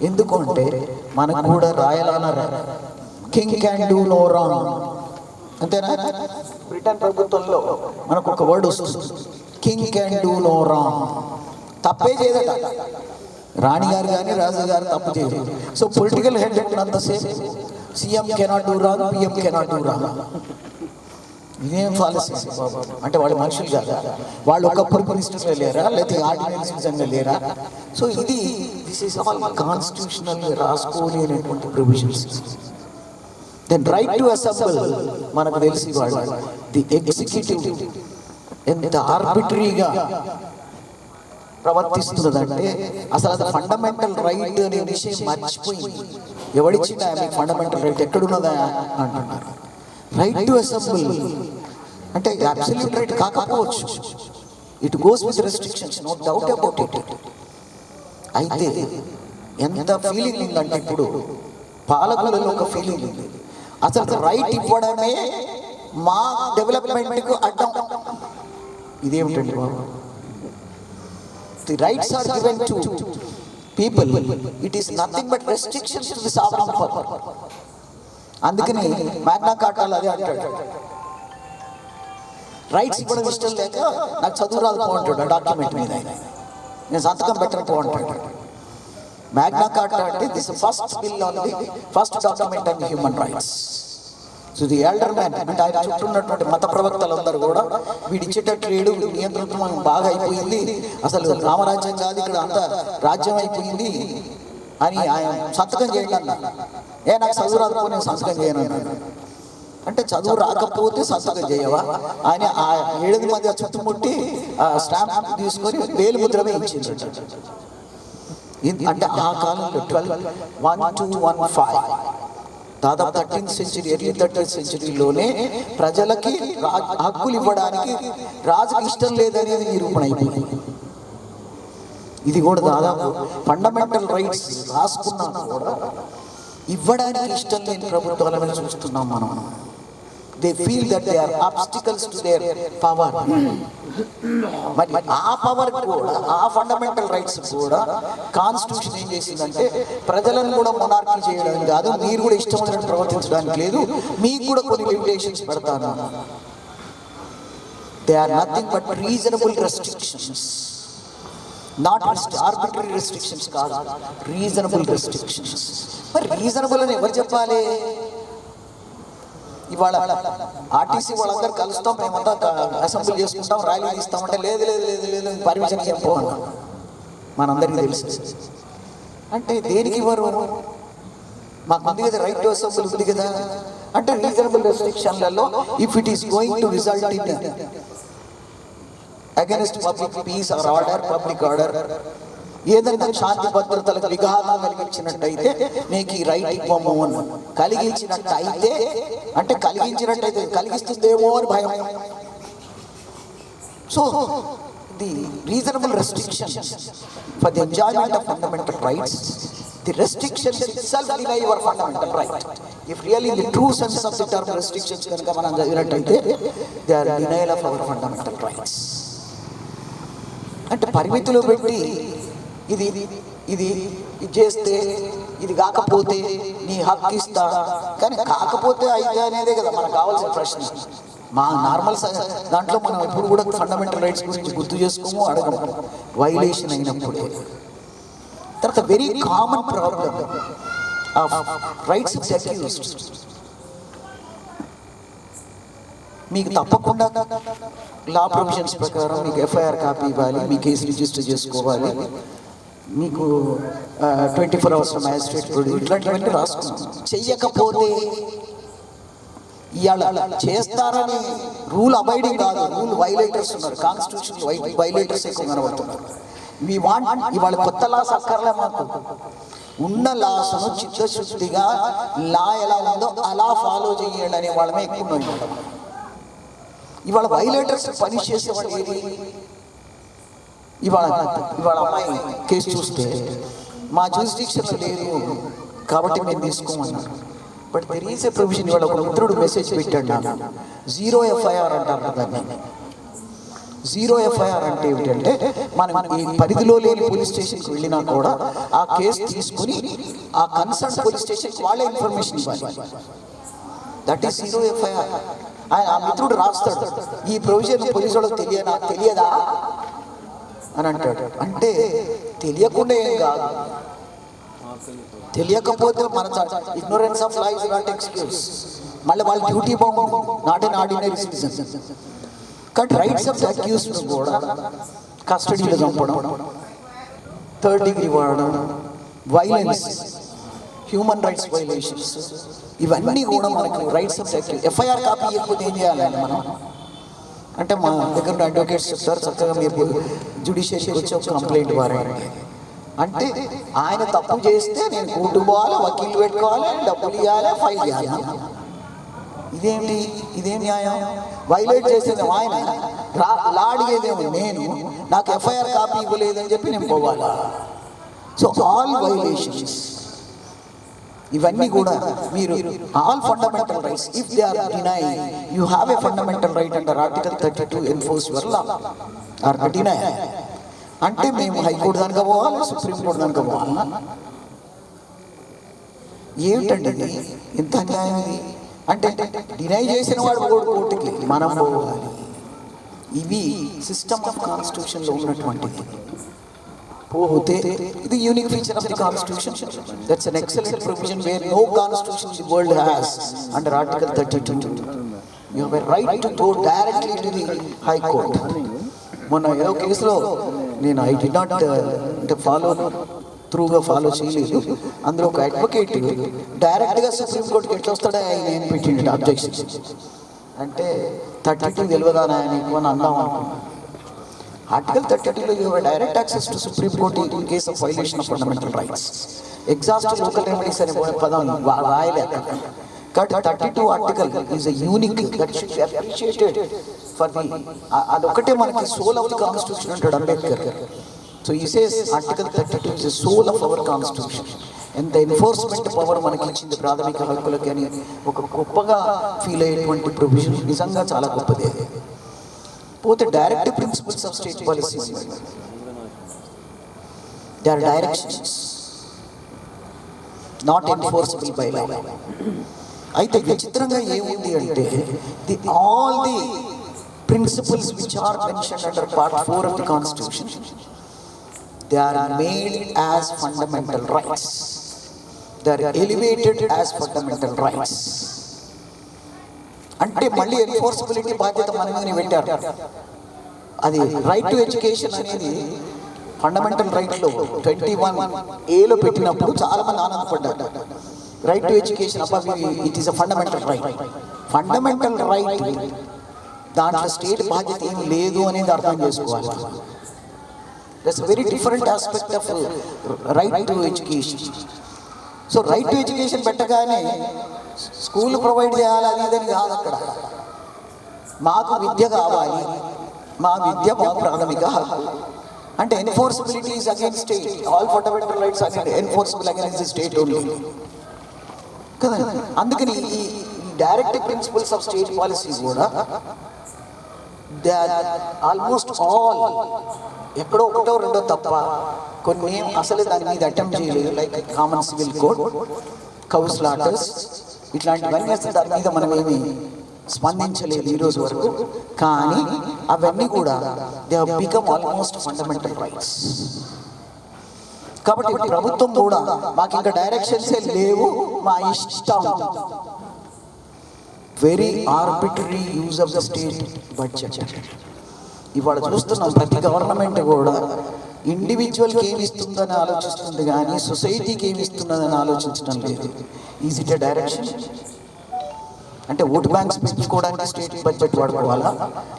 ఎందుకు అంటే మనకు కూడా రాయాలన్నారు, king can do no wrong. అంతేనా? బ్రిటన్ ప్రభుత్వంలో మనకు ఒక వర్డ్ వస్తుంది, king can do no wrong. తప్పే చేయదట రాణి గారు కానీ రాజు గారు, తప్పు చేయదు. సో పొలిటికల్ హెడ్ ఉన్నంతసేపు CM cannot do wrong, PM cannot do wrong. ఇదేం పాలసీ అంటే వాళ్ళు మనుషులు కాదా? వాళ్ళు ఒకప్పుడు మినిస్టర్గా లేరా, లేకపోతే ఆర్డినెన్స్ నిజంగా లేరా? So this is all constitutional రాసుకోలేనటువంటి provisions. Then right to assemble మనకు తెలిసి వాడు ది ఎగ్జిక్యూటివ్ ఎంత ఆర్బిటరీగా ప్రవర్తిస్తున్నదంటే అసలు అది ఫండమెంటల్ రైట్ అనే విషయం మర్చిపోయింది. ఎవడిచ్చినా మీకు ఫండమెంటల్ రైట్ ఎక్కడున్నదా అంటున్నారు. రైట్ టు అసెంబుల్ అంటే అబ్సల్యూట్ రైట్ కాకపోవచ్చు, it goes with restrictions, no doubt about it. అయితే ఎంత ఫీలింగ్ ఉందంటే ఇప్పుడు పాలకులలో ఒక ఫీలింగ్ ఉంది, అసలు రైట్ ఇవ్వడమే మా డెవలప్మెంట్కు అడ్డం. ఇదేమిటండి బాబు? The rights are given to people. It is nothing but restrictions to the sovereign power. అందుకని మ్యాగ్నా కార్టాలో అదే అంటాడు, రైట్స్ ఇవ్వడం ఇష్టం లేక నాకు చదువు రాదు పో అంటాడు. డాక్యుమెంట్ మీద నేను సంతకం పెట్టడం పో అంటాడు. మ్యాగ్నా కార్టా అంటే this first bill on the first document on human rights. So the elder man అంటే ఆయన చుట్టూ ఉన్నటువంటి మత ప్రవక్తలందరూ కూడా వీడు ఇచ్చేటట్లేడు, నియంత్రణం బాగా అయిపోయింది, అసలు రామరాజ్యం కాదు ఇక్కడ అంతా రాజ్యం అయిపోయింది అని ఆయన సంతకం చేయండి అన్నాడు. నాకు చదువు రాకపోతే నేను సంతకం చేయను అన్నాడు. అంటే చదువు రాకపోతే సంతకం చేయవా అని ఆ 7 మంది చుట్టుముట్టి ఆ స్టాంప్ తీసుకొని వేలు ముద్ర వేయించారు. అంటే ఆ కాలంలో 1215 దాదాపు 13th సెంచరీ, ఎర్లీ 13th సెంచరీలోనే ప్రజలకి హక్కులు ఇవ్వడానికి రాజుకి ఇష్టం లేదనేది నిరూపణ అయిపోయింది. ఇది కూడా దాదాపు ఫండమెంటల్ రైట్స్ రాసుకున్నా కూడా ఇవ్వడానికి ఇష్టం లేని ప్రభుత్వాలను చూస్తున్నాం మనం. They feel that they are obstacles to their power. మరి ఆ పవర్ కూడా, ఆ ఫండమెంటల్ రైట్స్ కూడా కాన్స్టిట్యూషన్ ఏం చేసిందంటే ప్రజలను కూడా మొనార్కీ చేయడం కాదు, మీరు కూడా ఇష్టం వచ్చినట్టు ప్రవర్తించడానికి లేదు, మీకు కూడా కొన్ని లిమిటేషన్స్ పెడతాను. They are nothing but reasonable restrictions. Not arbitrary restrictions కాదు, reasonable restrictions. మరి రీజనబుల్ అని ఎవరు చెప్పాలి? ఇవాళ ఆర్టీసీ వాళ్ళందరూ కలుస్తాం, మేమంతా అసెంబ్లీ చేసుకుంటాం, ర్యాలీ తీస్తామంటే లేదు లేదు లేదు లేదు పర్మిషన్ చెప్పమన్నా మనందరికీ తెలుసు. అంటే దేనికి ఇవ్వరు? మాకు ఉంది కదా రైట్ టు అసెంబ్లీ ఉంది కదా. అంటే రీజనబుల్ రెస్ట్రిక్షన్లలో if it is going to result in against public peace or order, public order, ఏదైనా శాంతి భద్రతలకు విఘాతం కలిగించినట్టయితే నీకు ఈ రైట్ ఇవ్వము అని. కలిగించినట్టయితే అంటే కలిగించినట్టయితే కలిగిస్తుందేమో అని భయం. So the reasonable restrictions for the enjoyment of fundamental rights, the restrictions itself deny your fundamental right. If really the true sense of the term restrictions కనుక మనం చదివినట్టయితే they are denial of our fundamental rights. అంటే పరిమితిలో పెట్టి ఇది ఇది ఇది చేస్తే, ఇది కాకపోతే నీ హక్కు ఇస్తా, కానీ కాకపోతే అయితే అనేదే కదా మనకు కావాల్సిన ప్రశ్న. మా నార్మల్ దాంట్లో మనం ఎప్పుడు కూడా ఫండమెంటల్ రైట్స్ గురించి గుర్తు చేసుకోము, అడగము వైలేషన్ అయినప్పుడే. తర్వాత very common problem of rights of the accused. మీకు తప్పకుండా లా ప్రొవిజన్స్ ప్రకారం మీకు ఎఫ్ఐఆర్ కాపీ ఇవ్వాలి, మీ కేసు రిజిస్టర్ చేసుకోవాలి, మీకు 24 hours మ్యాజిస్ట్రేట్ ప్రొడ్యూస్, ఇట్లాంటివన్నీ రాసుకున్నాం. చెయ్యకపోతే ఇవాళ చేస్తారని రూల్ అబైడింగ్ కాదు, రూల్ వైలేటర్స్ ఉన్నారు, కాన్స్టిట్యూషన్ వైలేటర్స్ ఎక్కువ కనబడుతున్నారు. వి వాంట్ ఇవాళ కొత్త లాస్ అక్కర్లే, మాకు ఉన్న లాస్ను చిత్తశుద్ధిగా లా ఎలా ఉందో అలా ఫాలో చేయండి అనే వాళ్ళమే ఎక్కువ ఉంటాం. ఇవాళ వైలేటర్స్ పని చేసేవాళ్ళు ఏది? ఇవాళ అమ్మాయి కేసు చూస్తే మా జ్యూరిస్డిక్షన్లో లేదు కాబట్టి మేము తీసుకోమన్నారు. But there is a provision. ఇవాళ ఒక మిత్రుడు మెసేజ్ పెట్టాడు నాకు, 0 FIR అంటారు దాన్ని. 0 FIR అంటే ఏమిటంటే మనం ఈ పరిధిలో లేని పోలీస్ స్టేషన్కి వెళ్ళినా కూడా ఆ కేసు తీసుకుని ఆ కన్సర్న్ పోలీస్ స్టేషన్కి వాళ్ళే ఇన్ఫర్మేషన్ ఇవ్వాలి. That is 0 FIR. ఆ మిత్రుడు రాస్తాడు, ఈ ప్రొవిజన్ పోలీసు వాళ్ళకి తెలియదా అని అంటాడు. అంటే తెలియకుండా ఏం కాదు, తెలియకపోతే మన ignorance of law is not excuse. మళ్ళీ వాళ్ళ డ్యూటీ బాగుంది, నాట్ ఎన్ ఆర్డినరీ సిటిజన్. కానీ రైట్స్ ఆఫ్ ది అక్యూజ్డ్ కూడా కస్టడీలో చంపడం, 3rd degree వాడడం, వైలెన్స్, హ్యూమన్ రైట్స్ వైలేషన్స్, ఇవన్నీ కూడా మనకు రైట్స్ ఆఫ్ ఎఫ్ఐఆర్ కాపీ ఇవ్వకపోతే ఏం చేయాలండి మనం? అంటే మా దగ్గర ఉన్న అడ్వకేట్స్ చెప్తారు చక్కగా మీరు జ్యుడిషియరీకి వచ్చి ఒక కంప్లైంట్ వారండి అంటే ఆయన తప్పు చేస్తే నేను కోర్టు పోవాలి, వకీలు పెట్టుకోవాలి, డబ్బులు ఇవ్వాలి, ఫైల్ చేయాలి. ఇదేంటి? ఇదేం న్యాయం? వైలేట్ చేసేది ఆయన, లా అడిగేదేమో నేను, నాకు ఎఫ్ఐఆర్ కాపీ ఇవ్వలేదని చెప్పి నేను పోవాలా? సో ఆల్ వైలేషన్స్ ఇవన్నీ కూడా మీరు all fundamental rights if they are deny, you have a fundamental right under article 32 enforce వల్ల ఆర్ డినై. అంటే మేము హైకోర్టు దానిక పోవాలి, సుప్రీంకోర్టు దానిక పోవాలా? ఏమిటండి ఇది? ఎంత అన్యాయం ఇది? అంటే డినై చేసిన వాడు కోర్టుకి మనం పోవాలి. ఇవి సిస్టమ్ ఆఫ్ కాన్స్టిట్యూషన్లో ఉన్నటువంటిది. పోతే ఇది unique feature of the constitution. That's an excellent provision where no constitution in the world has under article 32. You have a right to go directly to the high court. మొన్న ఏదో కేసులో నేను I did not అంటే follow చేయలేదు. అందులో ఒక advocate డైరెక్ట్గా సుప్రీంకోర్టుకి ఎట్లా వస్తాడో ఆయన ఏం పెట్టిండు అబ్జెక్షన్. అంటే 32 తెలియదా ఆయన ఎక్కువ అందాం అనుకున్నాను. ఆర్టికల్ 32లో you have direct access to supreme court in case of violation of fundamental rights. Exhaust local remedies అనే పదం రాయలే. కాబట్టి 32 article is a unique that should be appreciated for the, అదొకటే మనకి సోల్ ఆఫ్ ది కాన్స్టిట్యూషన్ అంటాడు Ambedkar. So he says article 32 is the soul of our constitution. ఎంత enforcement power మనకి ఇచ్చింది ప్రాథమిక హక్కులకి అని ఒక గొప్పగా ఫీల్ అయ్యేటువంటి ప్రొవిజన్ నిజంగా చాలా గొప్పదే. పోతే directive principles of state policy, they are directions not enforceable by law. అయితే విచిత్రంగా ఏముంది అంటే all the principles which are mentioned under part 4 of the constitution, they are made as fundamental rights, they are elevated as fundamental rights. అంటే మళ్ళీ enforceability బాధ్యత మన మీద పెట్టారు. అది రైట్ టు ఎడ్యుకేషన్ అనేది ఫండమెంటల్ రైట్లో 21A పెట్టినప్పుడు చాలా మంది ఆనందపడ్డారు. Right to education it is a fundamental right. Fundamental right దాంట్లో స్టేట్ బాధ్యత ఏం లేదు అనేది అర్థం చేసుకోవాలి. That's very different aspect of right to education. So right to education పెట్టగానే స్కూల్ ప్రొవైడ్ చేయాలి అది ఇదని కాదు. అక్కడ మాకు విద్య కావాలి, మా విద్య మా ప్రాథమిక హక్కు. అంటే enforceability is against state. All fundamental rights are enforceable against the state only కదా. అందుకని ఈ directive principles of state policy కూడా దే ఆర్ ఆల్మోస్ట్ ఆల్ ఎక్కడో ఒకటో రెండో తప్ప కొన్ని అసలు దాని మీద అటెంప్ట్ చేయలేదు. Like common civil code, cow slaughters, ఇట్లాంటివన్నీ అసలు దాని మీద మనం ఏమి స్పందించలేదు ఈరోజు వరకు. కానీ అవన్నీ కూడా they have become almost fundamental rights. కాబట్టి ప్రభుత్వం కూడా మాకు ఇంకా డైరెక్షన్సే లేవు, మా ఇష్టం, very arbitrary use of the state budget. ఇవాళ చూస్తున్నాం ప్రతి గవర్నమెంట్ కూడా ఇండివిజువల్కి ఏమి ఇస్తుందని ఆలోచిస్తుంది కానీ సొసైటీకి ఏమి ఇస్తున్నదని ఆలోచించడం లేదు. Is it a direction? అంటే ఓట్ బ్యాంక్స్ పెంచుకోవడానికి స్టేట్ బడ్జెట్ వాడుకోవాలా,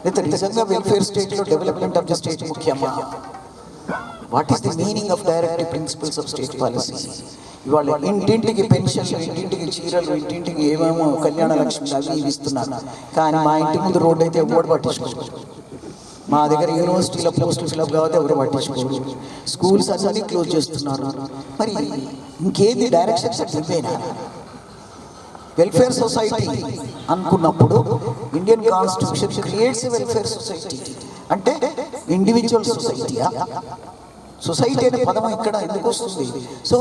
లేదా నిజంగా వెల్ఫేర్ స్టేట్లో డెవలప్మెంట్ ఆఫ్ ద స్టేట్ ముఖ్యమా? What is the meaning of directive principles of state policy? ఇవాళ ఇంటింటికి పెన్షన్లు, ఇంటింటికి చీరలు, ఇంటింటికి ఏమేమో కళ్యాణ లక్ష్మి అవి ఇస్తున్నారు. కానీ మా ఇంటి ముందు రోడ్డు అయితే ఎవరు పట్టించుకోరు. మా దగ్గర యూనివర్సిటీలో పోస్టులు ఫిల్అప్ కావాలి, ఎవరు పట్టించుకోరు. స్కూల్స్ అన్నీ క్లోజ్ చేస్తున్నారు. మరి ఇంకేంది డైరెక్షన్స్ ఇవేనా? వెల్ఫేర్ సొసైటీ అనుకున్నప్పుడు Indian constitution creates welfare society. అంటే ఇండివిజువల్ సొసైటీయా? సొసైటీ అనే పదం ఇక్కడ ఎందుకు వస్తుంది? సో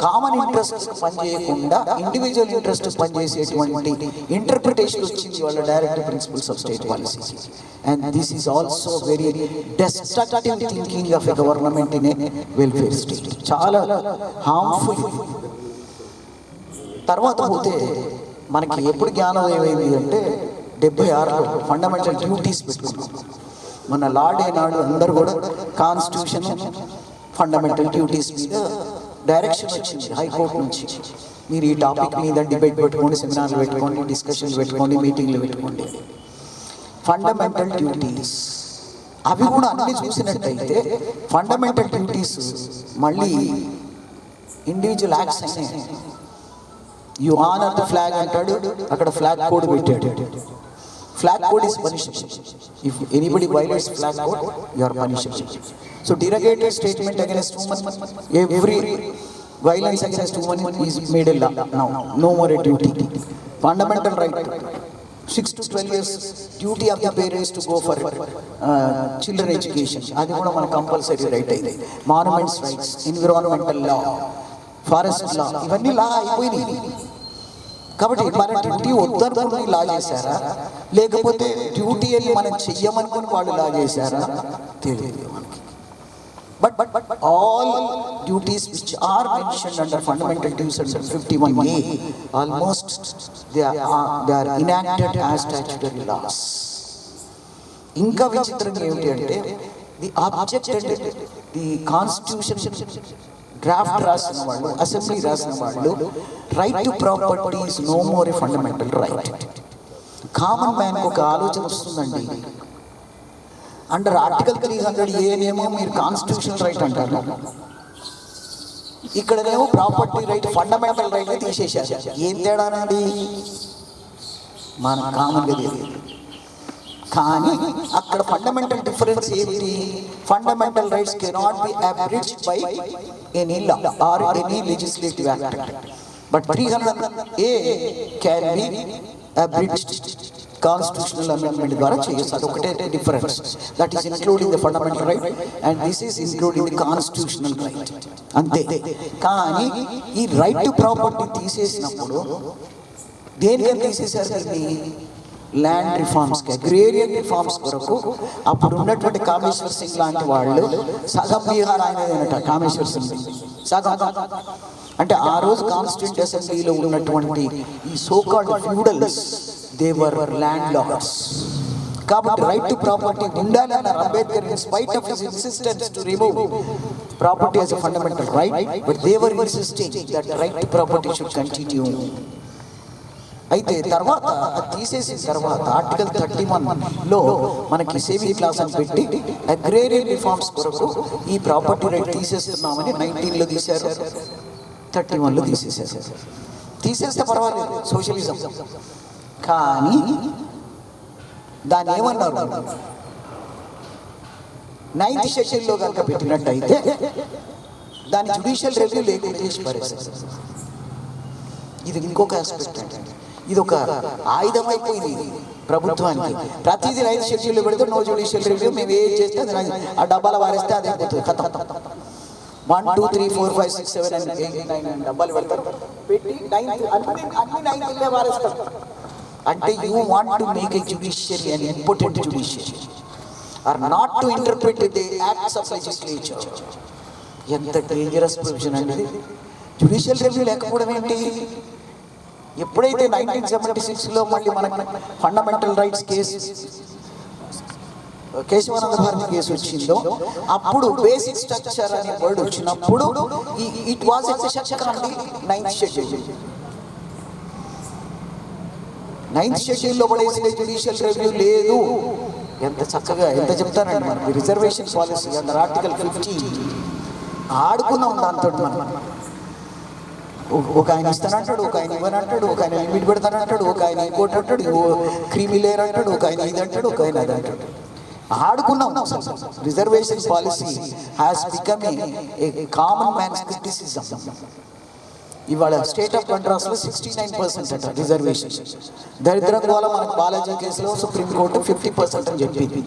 కామన్ ఇంట్రెస్ట్ పనిచేయకుండా ఇండివిజువల్ ఇంట్రెస్ట్ పనిచేసేటువంటి ఇంటర్ప్రిటేషన్ వచ్చింది వాళ్ళ direct principles of state policy. And this is also very destructive thinking of a government in a welfare state. చాలా హార్మ్ఫుల్. తర్వాత పోతే మనకి ఎప్పుడు జ్ఞానం ఏమైంది అంటే 76లో ఫండమెంటల్ డ్యూటీస్ పెట్టుకున్నాం. మన లా డే నాడు అందరూ కూడా కాన్స్టిట్యూషన్, ఫండమెంటల్ డ్యూటీస్ మీద డైరెక్షన్ వచ్చింది హైకోర్టు నుంచి. మీరు ఈ టాపిక్ మీద డిబేట్ పెట్టుకోండి, సెమినార్లు పెట్టుకోండి, డిస్కషన్లు పెట్టుకోండి, మీటింగ్లు పెట్టుకోండి. ఫండమెంటల్ డ్యూటీస్ అవి కూడా అన్ని చూసినట్టయితే ఫండమెంటల్ డ్యూటీస్ మళ్ళీ ఇండివిజువల్ యాక్ట్స్ అయినాయి. యు ఆనర్ ద ఫ్లాగ్ అంటాడు, అక్కడ ఫ్లాగ్ కోడ్ పెట్టాడు. Flag code is punishable. If anybody violates flag code, you are punishable. So derogated statement against women, every violence against women is made a law now. No more a duty. Fundamental right. 6 to 12 years duty of the parents to go for children education. అది కూడా మన compulsory right అయింది. Monuments rights, environmental లా, forest లా, ఇవన్నీ లా అయిపోయినాయి. కాబట్టి మన duty వద్దనుకుని లా చేశారా, లేకపోతే డ్యూటీ అని మనం చెయ్యమనుకుని వాళ్ళు లా చేశారా తెలియదు మనకి. But all duties which are mentioned under fundamental duties under 51A, almost they are enacted as statutory laws. ఇంకా విచిత్రంగా ఏమిటి అంటే the object and the constitution draft రాసిన వాళ్ళు, అసెంబ్లీ రాసిన వాళ్ళు, right to property is no more a fundamental right. Common man ఒక ఆలోచన వస్తుందండి, అండర్ ఆర్టికల్ 300A నేమో మీరు కాన్స్టిట్యూషనల్ రైట్ అంటారు, ఇక్కడనేమో ప్రాపర్టీ రైట్ ఫండమెంటల్ రైట్ తీసేశారు. ఏం తేడానండి? మన కామన్గా తెలియదు. కానీ అక్కడ ఫండమెంటల్ డిఫరెన్స్ ఏమిటి? Fundamental rights cannot be అబ్రిడ్జ్డ్ by any law or any legislative act, but 300A can be అబ్రిడ్జ్డ్ constitutional amendment ద్వారా చేయొచ్చు. అదొకటే difference. That is including the fundamental right and this is including the constitutional right, అంతే. కానీ ఈ right to property తీసేసినప్పుడు దేనికని తీసేశారు? దీన్ని land రిఫార్మ్స్కి, agrarian reforms కొరకు అప్పుడు ఉన్నటువంటి కామేశ్వర్ సింగ్ లాంటి వాళ్ళు, సగం బీహార్ ఆయనదేనట కామేశ్వర్ సింగ్, సగం. అంటే ఆ రోజు కాన్స్టిట్యూంట్ అసెంబ్లీలో ఉన్నటువంటి ఈ so called feudals, they were landlords. కాబట్టి రైట్ టు ప్రాపర్టీ ఉండాలి అన్నారు Ambedkar, in spite of his insistence to remove property as a fundamental right, but they were insisting that right to property should continue. అయితే తర్వాత తీసేసిన తర్వాత ఆర్టికల్ 31లో మనకి saving class అని పెట్టి అగ్రేరియన్ రిఫార్మ్స్ కొరకు ఈ ప్రాపర్టీ రైట్ తీసేస్తున్నామని 19లో తీశారు, 31లో తీసేసారు. తీసేస్తే పర్వాలేదు, సోషలిజం. కానీ దాన్ని ఏమన్నారు? 9th షెడ్యూల్లో కనుక పెట్టినట్టయితే దాని జ్యుడిషియల్ రివ్యూ లేకుండా చేసి పరేశారు. ఇది ఇంకొక ఆస్పెక్ట్ అండి. ఇది ఒక ఆయుధం అయిపోయింది ప్రభుత్వానికి. ప్రతిదీ 9th షెడ్యూల్లో పెడితే నో జ్యుడిషియల్ రివ్యూ, మేము ఏం చేస్తే ఆ డబ్బాలు వారేస్తే అదే అయిపోతుంది కథ. 1 2 3 4 5 6 7 and 8 9 డబ్బాలు పెడతారు, పెట్టి 9th వారేస్తారు. అంటే you want to make a judiciary and important judiciary or not to interpret the acts of legislature. ఎంత డేంజరస్ ప్రొవిజన్ అండి. జ్యుడిషియల్ రివ్యూ లేకపోవడం ఏంటి? ఎప్పుడైతే 1976లో మళ్ళీ మనకు fundamental rights case, Kesavananda Bharati case వచ్చిందో, అప్పుడు బేసిక్ స్ట్రక్చర్ అనే వర్డ్ వచ్చినప్పుడు ఇట్ వాజ్ ఎక్సెప్షన్ అండి. 9th షెడ్యూల్, 9th షెడ్యూల్లో పడేసిన జ్యుడిషియల్ రివ్యూ లేదు. ఎంత చక్కగా ఎంత చెప్తారండి మనకి రిజర్వేషన్ పాలసీ అండర్ ఆర్టికల్ 15. ఆడుకున్నాం దాంతో. మనం ఒక ఆయన ఇస్తానంటాడు, ఒక ఆయన ఇవ్వనంటాడు, ఒక ఆయన లిమిట్ పెడతానంటాడు, ఒక ఆయన ఇంకోటి అంటాడు, క్రీమీ లేయర్ అంటాడు, ఒక ఆయన ఇది అంటాడు, ఒక ఆయన అది అంటాడు. ఆడుకున్నాం. Reservation policy has become a common man's criticism. ఇవాళ స్టేట్ ఆఫ్ కంట్రాస్ట్లో 69% అంట రిజర్వేషన్. దరిద్రం వల్ల మనకు బాలాజీ కేసులో సుప్రీంకోర్టు 50% అని చెప్పింది.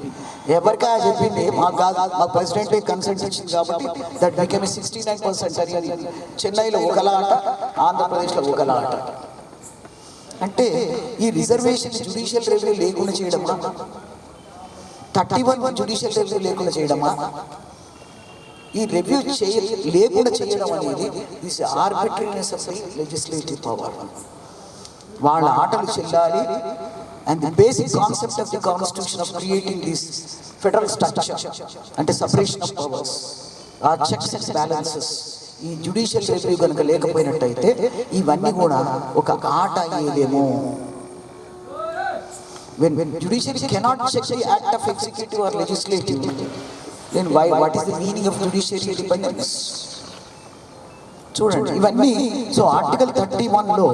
ఎవరికా చెప్పింది? మాకు కాదు, మా ప్రెసిడెంట్ కన్సెంట్ ఇచ్చింది కాబట్టి దట్ బికమ్ 69% అని. అది చెన్నైలో ఒకలా ఆట, ఆంధ్రప్రదేశ్లో ఒకలా ఆట. అంటే ఈ రిజర్వేషన్ జ్యుడిషియల్ రివ్యూ లేకుండా చేయడమా? 31 జ్యుడిషియల్ రివ్యూ లేకుండా చేయడమా? ఈ రివ్యూ లేకుండా చేయడం అనేది this arbitrariness of the legislative power. వాళ్ళ ఆటలు చెల్లాలి. And the basic concept of the constitution of creating this federal structure అంటే separation of powers, checks and balances ఈ జ్యుడిషియల్ రివ్యూ కనుక లేకపోయినట్టయితే ఇవన్నీ కూడా ఒక ఆట అయ్యేదేమో. When judiciary cannot check the act of executive or legislative, then what is the meaning of judiciary independence? చూడండి ఇవన్నీ. సో ఆర్టికల్ 31లో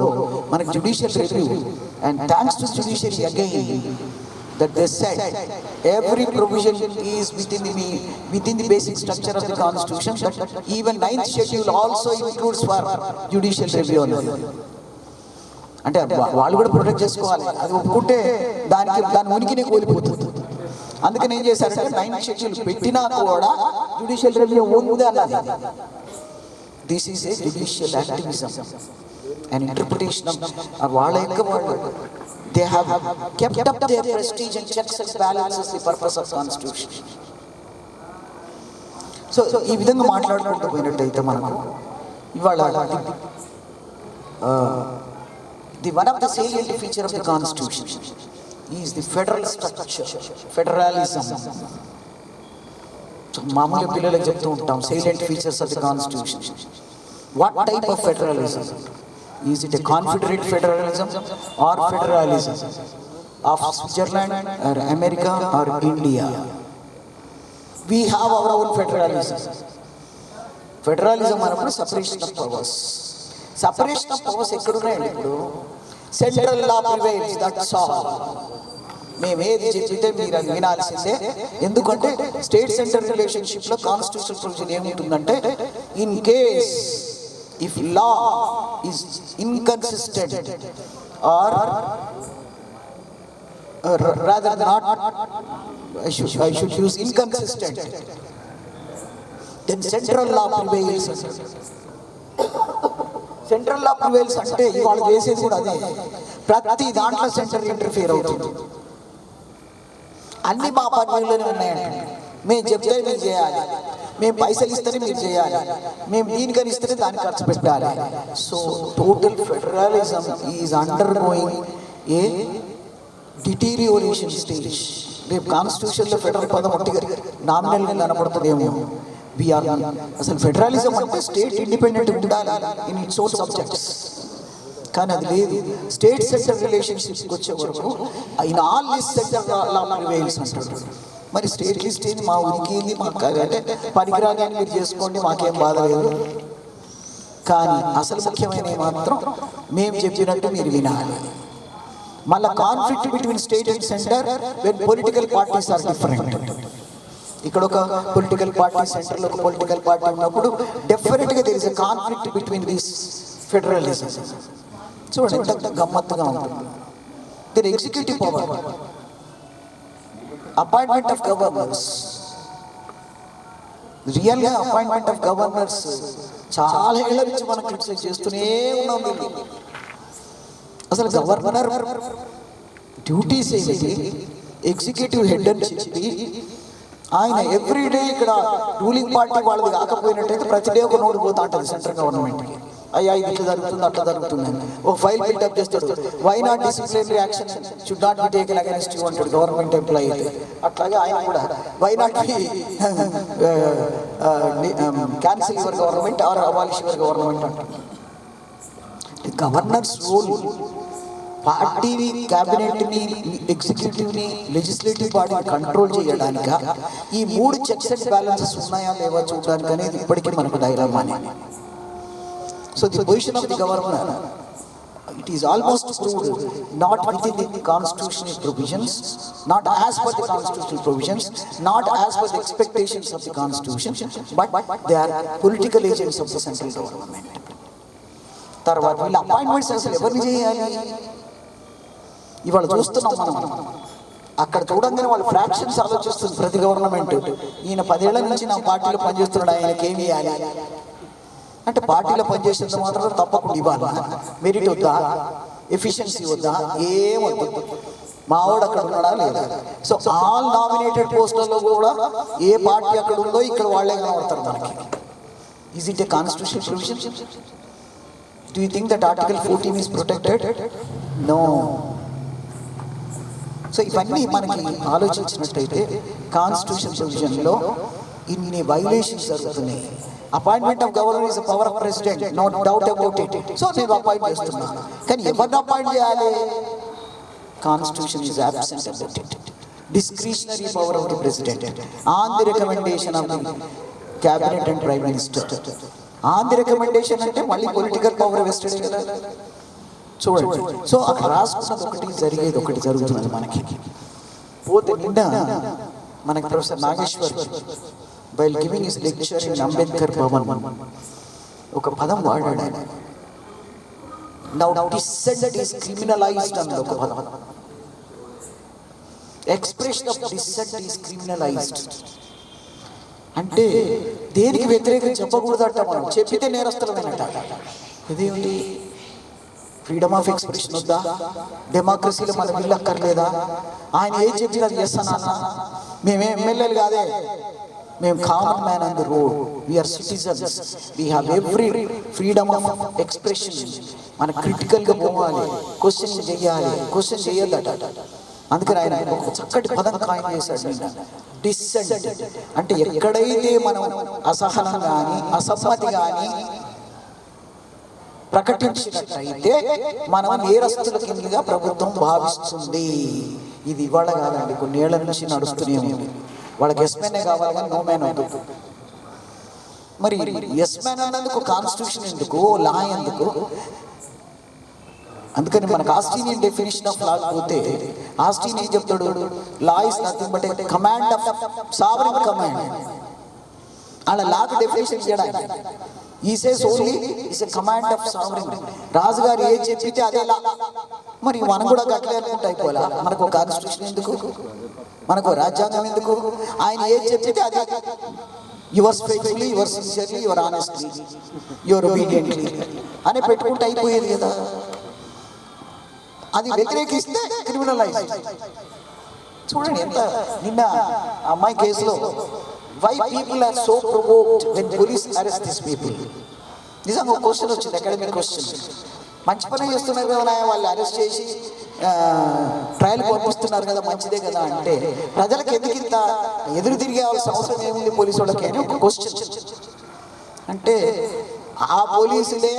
మనకి judicial review, and thanks to judiciary again that they said every provision is within the basic structure of the constitution, that even 9th schedule also includes for judicial review. అంటే వాళ్ళు కూడా protect చేసుకోవాలి. అది ఒప్పుకుంటే దాని ఉనికినే కోల్పోతుంది. అందుకని ఏం చేశారంటే 9th షెడ్యూల్ పెట్టినా కూడా జ్యుడిషియల్ రివ్యూ ఉంది అన్నది. This is a judicial activism and interpretation of వాళ్ళ యొక్క వాళ్ళు. They have kept up their prestige and checks and balances the purpose of constitution. So ఈ విధంగా మాట్లాడుకుంటూ పోయినట్టయితే మనకు ఇవాళ the one of the salient feature of the constitution is the federal structure, federalism. So మామూలు పిల్లలకు చెప్తూ ఉంటాం salient features of the constitution. What type of federalism? Is it a confederate federalism or federalism of Switzerland or America or India? We have our own federalism. Federalism అన్నప్పుడు separation of powers. Separation of powers ఎక్కడున్నాయండి? ఇప్పుడు central law prevails, that's all. మేము ఏది చెప్పితే మీరు అది వినాల్సిందే. ఎందుకంటే state centre రిలేషన్షిప్లో కాన్స్టిట్యూషనల్ ప్రొవిజన్ ఏముంటుందంటే, in case if law is inconsistent or rather not, I should use inconsistent, then central law prevails. Central law prevails అంటే ఇవాళ చేసేది కూడా అదే. ప్రతి దాంట్లో సెంటర్ ఇంటర్ఫియర్ అవుతుంది. అన్ని మా పరిధిలోనే ఉన్నాయంటే మేము చెప్తే మీరు చేయాలి, మేము పైసలు ఇస్తేనే మీరు చేయాలి, మేము దీనికని ఇస్తేనే దానికి ఖర్చు పెట్టాలి. So total federalism is undergoing a deterioration stage. రేపు కాన్స్టిట్యూషన్లో ఫెడరల్ పదం ఒట్టిగా నామినల్గా కనపడుతుందేమో. అసలు ఫెడరలిజం అంటే స్టేట్ ఇండిపెండెంట్ ఉండాలి ఇన్ ఇట్స్ ఓన్ సబ్జెక్ట్స్, కానీ అది లేదు. స్టేట్ సెంటర్ రిలేషన్షిప్స్కి వచ్చే వరకు in all this centre law prevails అంటారు. మరి స్టేట్ లిస్ట్ ఏంది, మా ఉనికి ఏంది, మాకు అంటే పనికిరాని మీరు చేసుకోండి, మాకేం బాధ లేదు. కానీ అసలు ముఖ్యమైన మాత్రం మేము చెప్పినట్టు మీరు వినాలి. మళ్ళీ conflict between state and centre when political parties are different. ఇక్కడ ఒక పొలిటికల్ పార్టీ, సెంటర్లో ఒక పొలిటికల్ పార్టీ ఉన్నప్పుడు డెఫినెట్గా there is a conflict between this federalism. చూడండి ఎంత గమ్మత్తుగా ఉంటుంది. There executive power, appointment of governors, రియల్గా అపాయింట్మెంట్ ఆఫ్ గవర్నర్స్ చాలా ఏళ్ళ నుంచి మనం క్రిటిసైజ్ చేస్తూనే ఉన్నాం. అసలు గవర్నర్ డ్యూటీస్ ఏంటి, ఎగ్జిక్యూటివ్ హెడ్ అని చెప్పి ఆయన ఎవ్రీడే ఇక్కడ రూలింగ్ పార్టీ వాళ్ళది కాకపోయినట్టయితే ప్రతి డే ఒక నోటు పోతా ఉంటుంది సెంట్రల్ గవర్నమెంట్కి. అయ్యా ఇది ఇట్లా జరుగుతుంది, అట్లా జరుగుతుంది, ఒక ఫైల్ బిల్డప్ చేస్తాడు. Why not disciplinary action should not be taken against you అంటాడు గవర్నమెంట్ ఎంప్లాయీ అయితే. అట్లాగే ఆయన కూడా why not be cancel your government or abolish your government అంటాడు. గవర్నర్స్ రోల్ పార్టీని, క్యాబినెట్ని, ఎగ్జిక్యూటివ్ని, లెజిస్లేటివ్ బాడీని కంట్రోల్ చేయడానిక ఈ 3 చెక్స్ అండ్ బ్యాలెన్సెస్ ఉన్నాయా లేవా చూడడానికి అనేది ఇప్పటికీ మనకు డైలమానే. So the position of the governor, it is almost proved not within the constitutional provisions, not as per the constitutional provisions, not as per the expectations of the constitution, but they are political agents of the central government. తర్వాత వీళ్ళ appointments అసలు ఎవరిని చేయాలి ఇవాళ చూస్తున్నాం మనం. అక్కడ చూడంగానే వాళ్ళు ఫ్రాక్షన్స్ ఆలోచిస్తుంది ప్రతి గవర్నమెంట్. ఈయన 10 ఏళ్ల నుంచి నా పార్టీలో పనిచేస్తున్నాడు, ఆయనకి ఏమి ఇవ్వాలి అంటే పార్టీలో పనిచేసేంత మాత్రం తప్పకుండా ఇవ్వాలి. మెరిట్ వద్దా, ఎఫిషియన్సీ వద్దా, ఏమొద్దు, మావాడు అక్కడ ఉన్నాడా లేదా. సో ఆల్ నామినేటెడ్ పోస్టులలో కూడా ఏ పార్టీ అక్కడ ఉందో ఇక్కడ వాళ్ళే కనబడతారు మనకి. Is it a constitution provision? Do you think that article 14 is protected? No. So ఇవన్నీ మనకి ఆలోచించినట్టయితే కాన్స్టిట్యూషన్ ప్రొవిజన్లో ఇన్ని వైలేషన్స్ జరుగుతున్నాయి. Appointment of governor is power of president, no doubt about it. So నేను అపాయింట్ చేస్తున్నాను. కానీ ఎవరిని అపాయింట్ చేయాలి? Constitution is absent about it. Discretionary power of the president, on the recommendation of the cabinet and prime minister. On the recommendation అంటే మళ్ళీ political power vested కదా. చూడండి, so అక్కడ రాసుకున్నది ఒకటి, జరిగేది ఒకటి జరుగుతున్నది మనకి. పోతే నిన్న మనకి professor Nageshwar while giving his lecture in Ambedkar Bhavan ఒక పదం వాడాడు ఆయన. నౌ డిసెంట్ ఈస్ క్రిమినలైజ్డ్ అన్న ఒక పదం. ఎక్స్ప్రెషన్ ఆఫ్ డిసెంట్ ఈస్ క్రిమినలైజ్డ్ అంటే దేనికి వ్యతిరేకం చెప్పకూడదట. మనం చెప్పితే నేరస్తులమేనట. ఇదేమిటి? ఫ్రీడమ్ ఆఫ్ ఎక్స్ప్రెషన్ వద్దా? డెమోక్రసీలో మన బిల్లు అక్కర్లేదా? ఆయన ఏం చెప్పినా చేస్తానా? మేమే ఎమ్మెల్యేలు కాదే, మేము common man on the road, we are citizens, we have every freedom of expression. మన క్రిటికల్గా పోవాలి, క్వశ్చన్ చేయాలి, క్వశ్చన్ చేయొద్దట. అందుకని ఆయన ఒక చక్కటి పదం కాయిన్ చేశాడు. డిసెంట్ అంటే ఎక్కడైతే మనం అసహనం కానీ అసమ్మతి కానీ ప్రకటించినట్లయితే మనం నేరస్తుల కిందగా ప్రభుత్వం భావిస్తుంది. ఇది ఇవాళ కాదండి, కొన్ని ఏళ్ల నుంచి నడుస్తూనే ఉంది. వాళ్ళకి ఎస్ మ్యానే కావాలి కానీ నో మ్యాన్ వద్దు. మరి ఎస్ మ్యాన్ అన్నందుకు కాన్స్టిట్యూషన్ ఎందుకు, లా ఎందుకు? అందుకని మనకు ఆస్ట్రేలియన్ డెఫినేషన్ ఆఫ్ లా పోతే ఆస్ట్రేలియన్ ఏం చెప్తాడు? Law is nothing but A command of sovereign command. అలా లాకు డెఫినేషన్ చేయడానికి ఈ says only is a command of sovereign. రాజుగారు ఏం చెప్పితే అదే లా. మరి మనం కూడా అట్లే అనుకుంటే అయిపోలా. మనకు కాన్స్టిట్యూషన్ ఎందుకు, మనకు రాజ్యాంగం ఎందుకు? ఆయన ఏం చెప్పితే అదే. Yours faithfully, your sincerely, your honestly, your obediently అని పెట్టుకుంటే అయిపోయేది కదా. అది వ్యతిరేకిస్తే క్రిమినలైజ్. చూడండి ఎంత నిన్న అమ్మాయి కేసులో why people are so provoked when police arrest this people. నిజంగా ఒక క్వశ్చన్ వచ్చింది, అకాడమిక్ క్వశ్చన్. మంచి పని చేస్తున్నారు కదా వాళ్ళు అరెస్ట్ చేసి ట్రయల్ పంపిస్తున్నారు కదా, మంచిదే కదా అంటే ప్రజలకు ఎందుకు ఇంత ఎదురు తిరిగేవాల్సిన అవసరం ఏముంది పోలీసు వాళ్ళకి అని ఒక క్వశ్చన్. అంటే ఆ పోలీసులే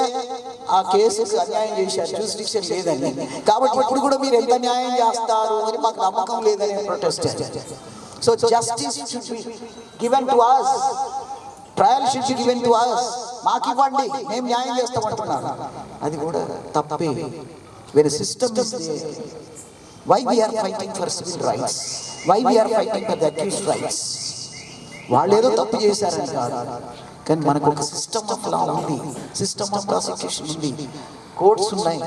ఆ కేసుకు అన్యాయం చేశారు, జ్యూరిడిక్షన్ లేదని, కాబట్టి ఇప్పుడు కూడా మీరు ఎంత న్యాయం చేస్తారు అని మాకు నమ్మకం లేదని ప్రొటెస్ట్ చేశారు. So justice should be given to us, trial should be given to us. మాకు ఇవ్వండి, మేము న్యాయం చేస్తామంటున్నారు. అది కూడా తప్పే. వేరే system is there. Why we are fighting for civil rights, why we are fighting for the accused rights. వాళ్ళు ఏదో తప్పు చేశారని కాదు, కానీ మనకు ఒక సిస్టమ్ ఆఫ్ లా ఉంది, సిస్టమ్ ఆఫ్ ప్రాసిక్యూషన్ ఉంది, కోర్ట్స్ ఉన్నాయి,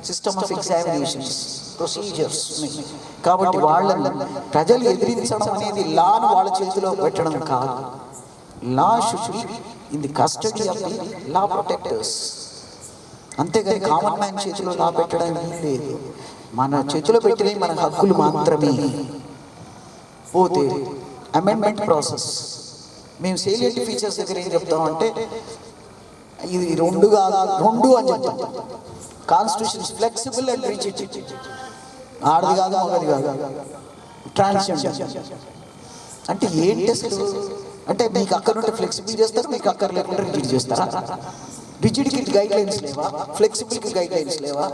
సిస్టమ్ ఆఫ్ ఎగ్జామినేషన్స్, ప్రొసీజర్స్ ఉన్నాయి. కాబట్టి వాళ్ళని ప్రజలు ఎదిరించడం అనేది లాను వాళ్ళ చేతిలో పెట్టడం కాదు. లా should be in the custody of the law protectors. అంతేగాని కామన్ మ్యాన్ చేతిలో లా పెట్టడానికి లేదు. మన చేతిలో పెట్టినవి మన హక్కులు మాత్రమే. పోతే అమెండ్మెంట్ ప్రాసెస్, మేము సేలియంట్ ఫీచర్స్ దగ్గర ఏం చెప్తామంటే ఇది రెండు అని చెప్తాం. Constitution flexible and rigid. ఆడది కాదు, మగది కాదు, ట్రాన్స్జెండర్. అంటే ఏంటి అసలు? అంటే మీకు అక్కడుంటే ఫ్లెక్సిబుల్ చేస్తారు, మీకు అక్కర్ లేకుండా రిజిడ్ చేస్తారా? రిజిడ్కి గైడ్ లైన్స్ లేవా, ఫ్లెక్సిబుల్కి గైడ్ లైన్స్ లేవా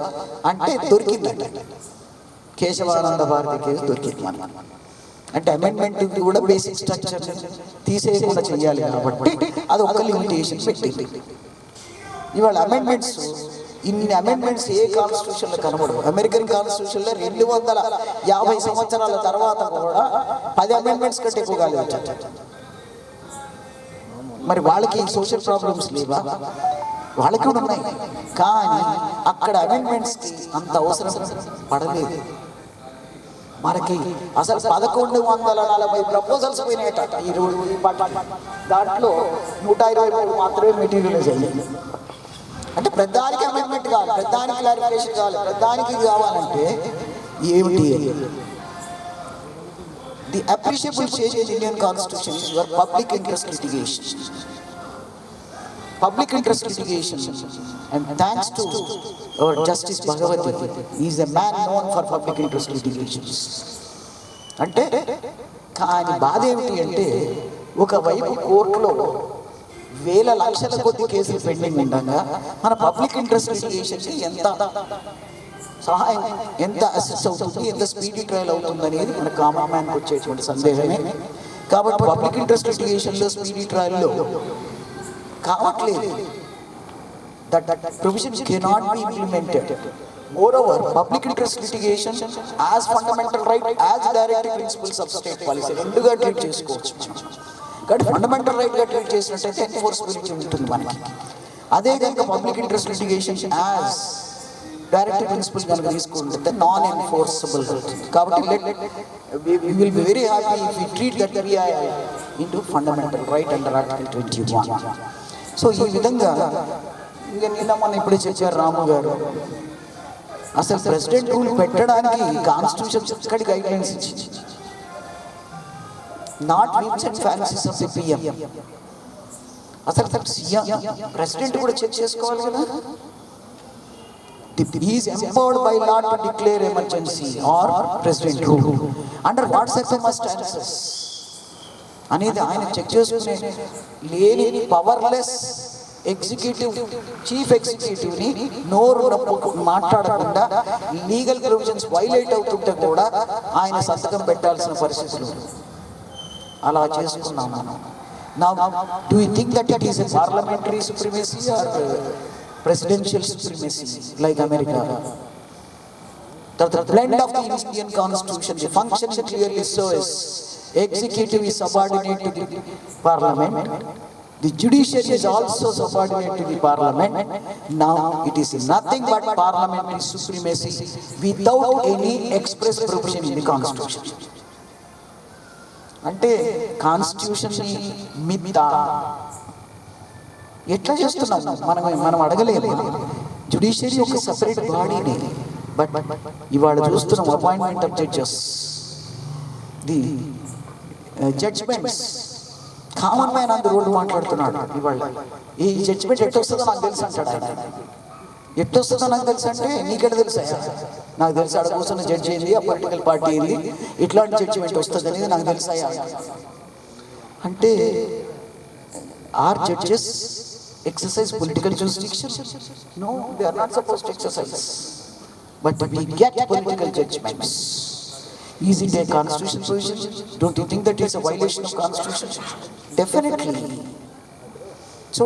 అంటే దొరికిందంట. కేశవానంద భారతి కేసు దొరికింది మన. అంటే అమెండ్మెంట్ కూడా బేసిక్ స్ట్రక్చర్ తీసేయకుండా చేయాలి కాబట్టి అది ఒక లిమిటేషన్ పెట్టింది. ఇవాళ అమెండ్మెంట్స్, ఇన్ని అమెండ్మెంట్స్ ఏ కాన్స్టిట్యూషన్లో కనబడవు. అమెరికన్ కాన్స్టిట్యూషన్లో 250 సంవత్సరాల తర్వాత కూడా 10 అమెండ్మెంట్స్ కంటే ఎక్కువ కాలేదు. మరి వాళ్ళకి సోషల్ ప్రాబ్లమ్స్ లేవా? వాళ్ళకి కూడా ఉన్నాయి, కానీ అక్కడ అమెండ్మెంట్స్కి అంత అవసరం పడలేదు. మనకి అసలు 1140 ప్రపోజల్స్ పోయినాయట ఈ రోజు. దాంట్లో 123 మాత్రమే మెటీరియలైజ్ అయ్యింది. అంటే ప్రధానికి అమెండ్మెంట్ కావాలి, ప్రధానికి క్లారిఫికేషన్ కావాలి, ప్రధానికి ఇది కావాలంటే ఏమిటి? The appreciable change in Indian constitution is your public interest litigation. Public interest litigation, and thanks to our Justice Bhagavati, he is a man known for public interest litigations. అంటే కానీ బాధ ఏమిటి అంటే ఒకవైపు కోర్టులో వేల లక్షల కొద్ది కేసులు పెండింగ్ ఉండగా మన పబ్లిక్ ఇంట్రెస్ట్ లిటిగేషన్కి ఎంత సహాయం, ఎంత అసిస్ట్ అవుతుంది, ఎంత స్పీడీ ట్రయల్ అవుతుంది అనేది మన కామన్ మ్యాన్కి వచ్చేటువంటి సందేహమే. కాబట్టి పబ్లిక్ ఇంట్రెస్ట్ లిటిగేషన్లో స్పీడీ ట్రయల్లో కావట్లేదు. That provision cannot be implemented. Moreover, public interest litigation as fundamental right, as directive principles of state policy రెండుగా ట్రీట్ చేసుకోవచ్చు. కాబట్టి ఫండమెంటల్ రైట్ గా ట్రీట్ చేసినట్టయితే ఎన్ఫోర్సబిలిటీ ఉంటుంది మనకి. అదే కనుక public interest litigation as directive principle కనుక తీసుకుంటే నాన్ ఎన్ఫోర్సబుల్ అవుతుంది. కాబట్టి we will be very happy if we treat that PI into fundamental right under Article 21. So ఈ విధంగా ఇంకా నిన్న మన ఇప్పుడే చెప్పారు రాము గారు, అసలు ప్రెసిడెంట్ రూల్ పెట్టడానికి కాన్స్టిట్యూషన్ చక్కటి గైడ్ లైన్స్ ఇచ్చింది. Not whims and fancies of the PM. అసలు సీఎం ప్రెసిడెంట్ కూడా చెక్ చేసుకోవాలి కదా. He is empowered by law to declare emergency or president rule under what circumstances అనేది ఆయన చెక్ చేసుకునే లేని పవర్లెస్ ఎగ్జిక్యూటివ్ చీఫ్ ఎగ్జిక్యూటివ్ని నోరు మాట్లాడకుండా లీగల్ ప్రొవిజన్స్ వైలేట్ అవుతుంటే కూడా ఆయన సంతకం పెట్టాల్సిన పరిస్థితులు అలా చేసుకున్నాం మనం. Now, do you think that it is a parliamentary supremacy or presidential supremacy like America? The blend of the Indian Constitution, the function clearly shows executive is subordinate to the parliament. The judiciary is also subordinate to the parliament. Now it is nothing but parliamentary supremacy without any express provision in the constitution. అంటే కాన్స్టిట్యూషన్ని మిథ ఎట్లా చేస్తున్నాం మనం అడగలేము. Judiciary ఒక separate బాడీని, but ఇవాళ చూస్తున్నాం appointment of judges, the judgements. Common man అందు రోడ్డు మాట్లాడుతున్నాడు ఇవాళ. ఈ జడ్జ్మెంట్ ఎట్టొస్తుందో నాకు తెలుసు అంటాడు ఆయన. ఎట్టొస్తుందో నాకు తెలుసు అంటే నీకెట తెలుసా? నాకు తెలుసు ఆడ కూర్చున్న జడ్జి ఏంది, ఆ పొలిటికల్ పార్టీ ఏంది, ఇట్లాంటి జడ్జిమెంట్ వస్తుంది అనేది నాకు తెలుసాయా అంటే are judges exercise political jurisdiction? No, they are not supposed to exercise. But we get political judgments. Is it a constitutional provision? Don't you think that is a violation of constitution? Definitely. So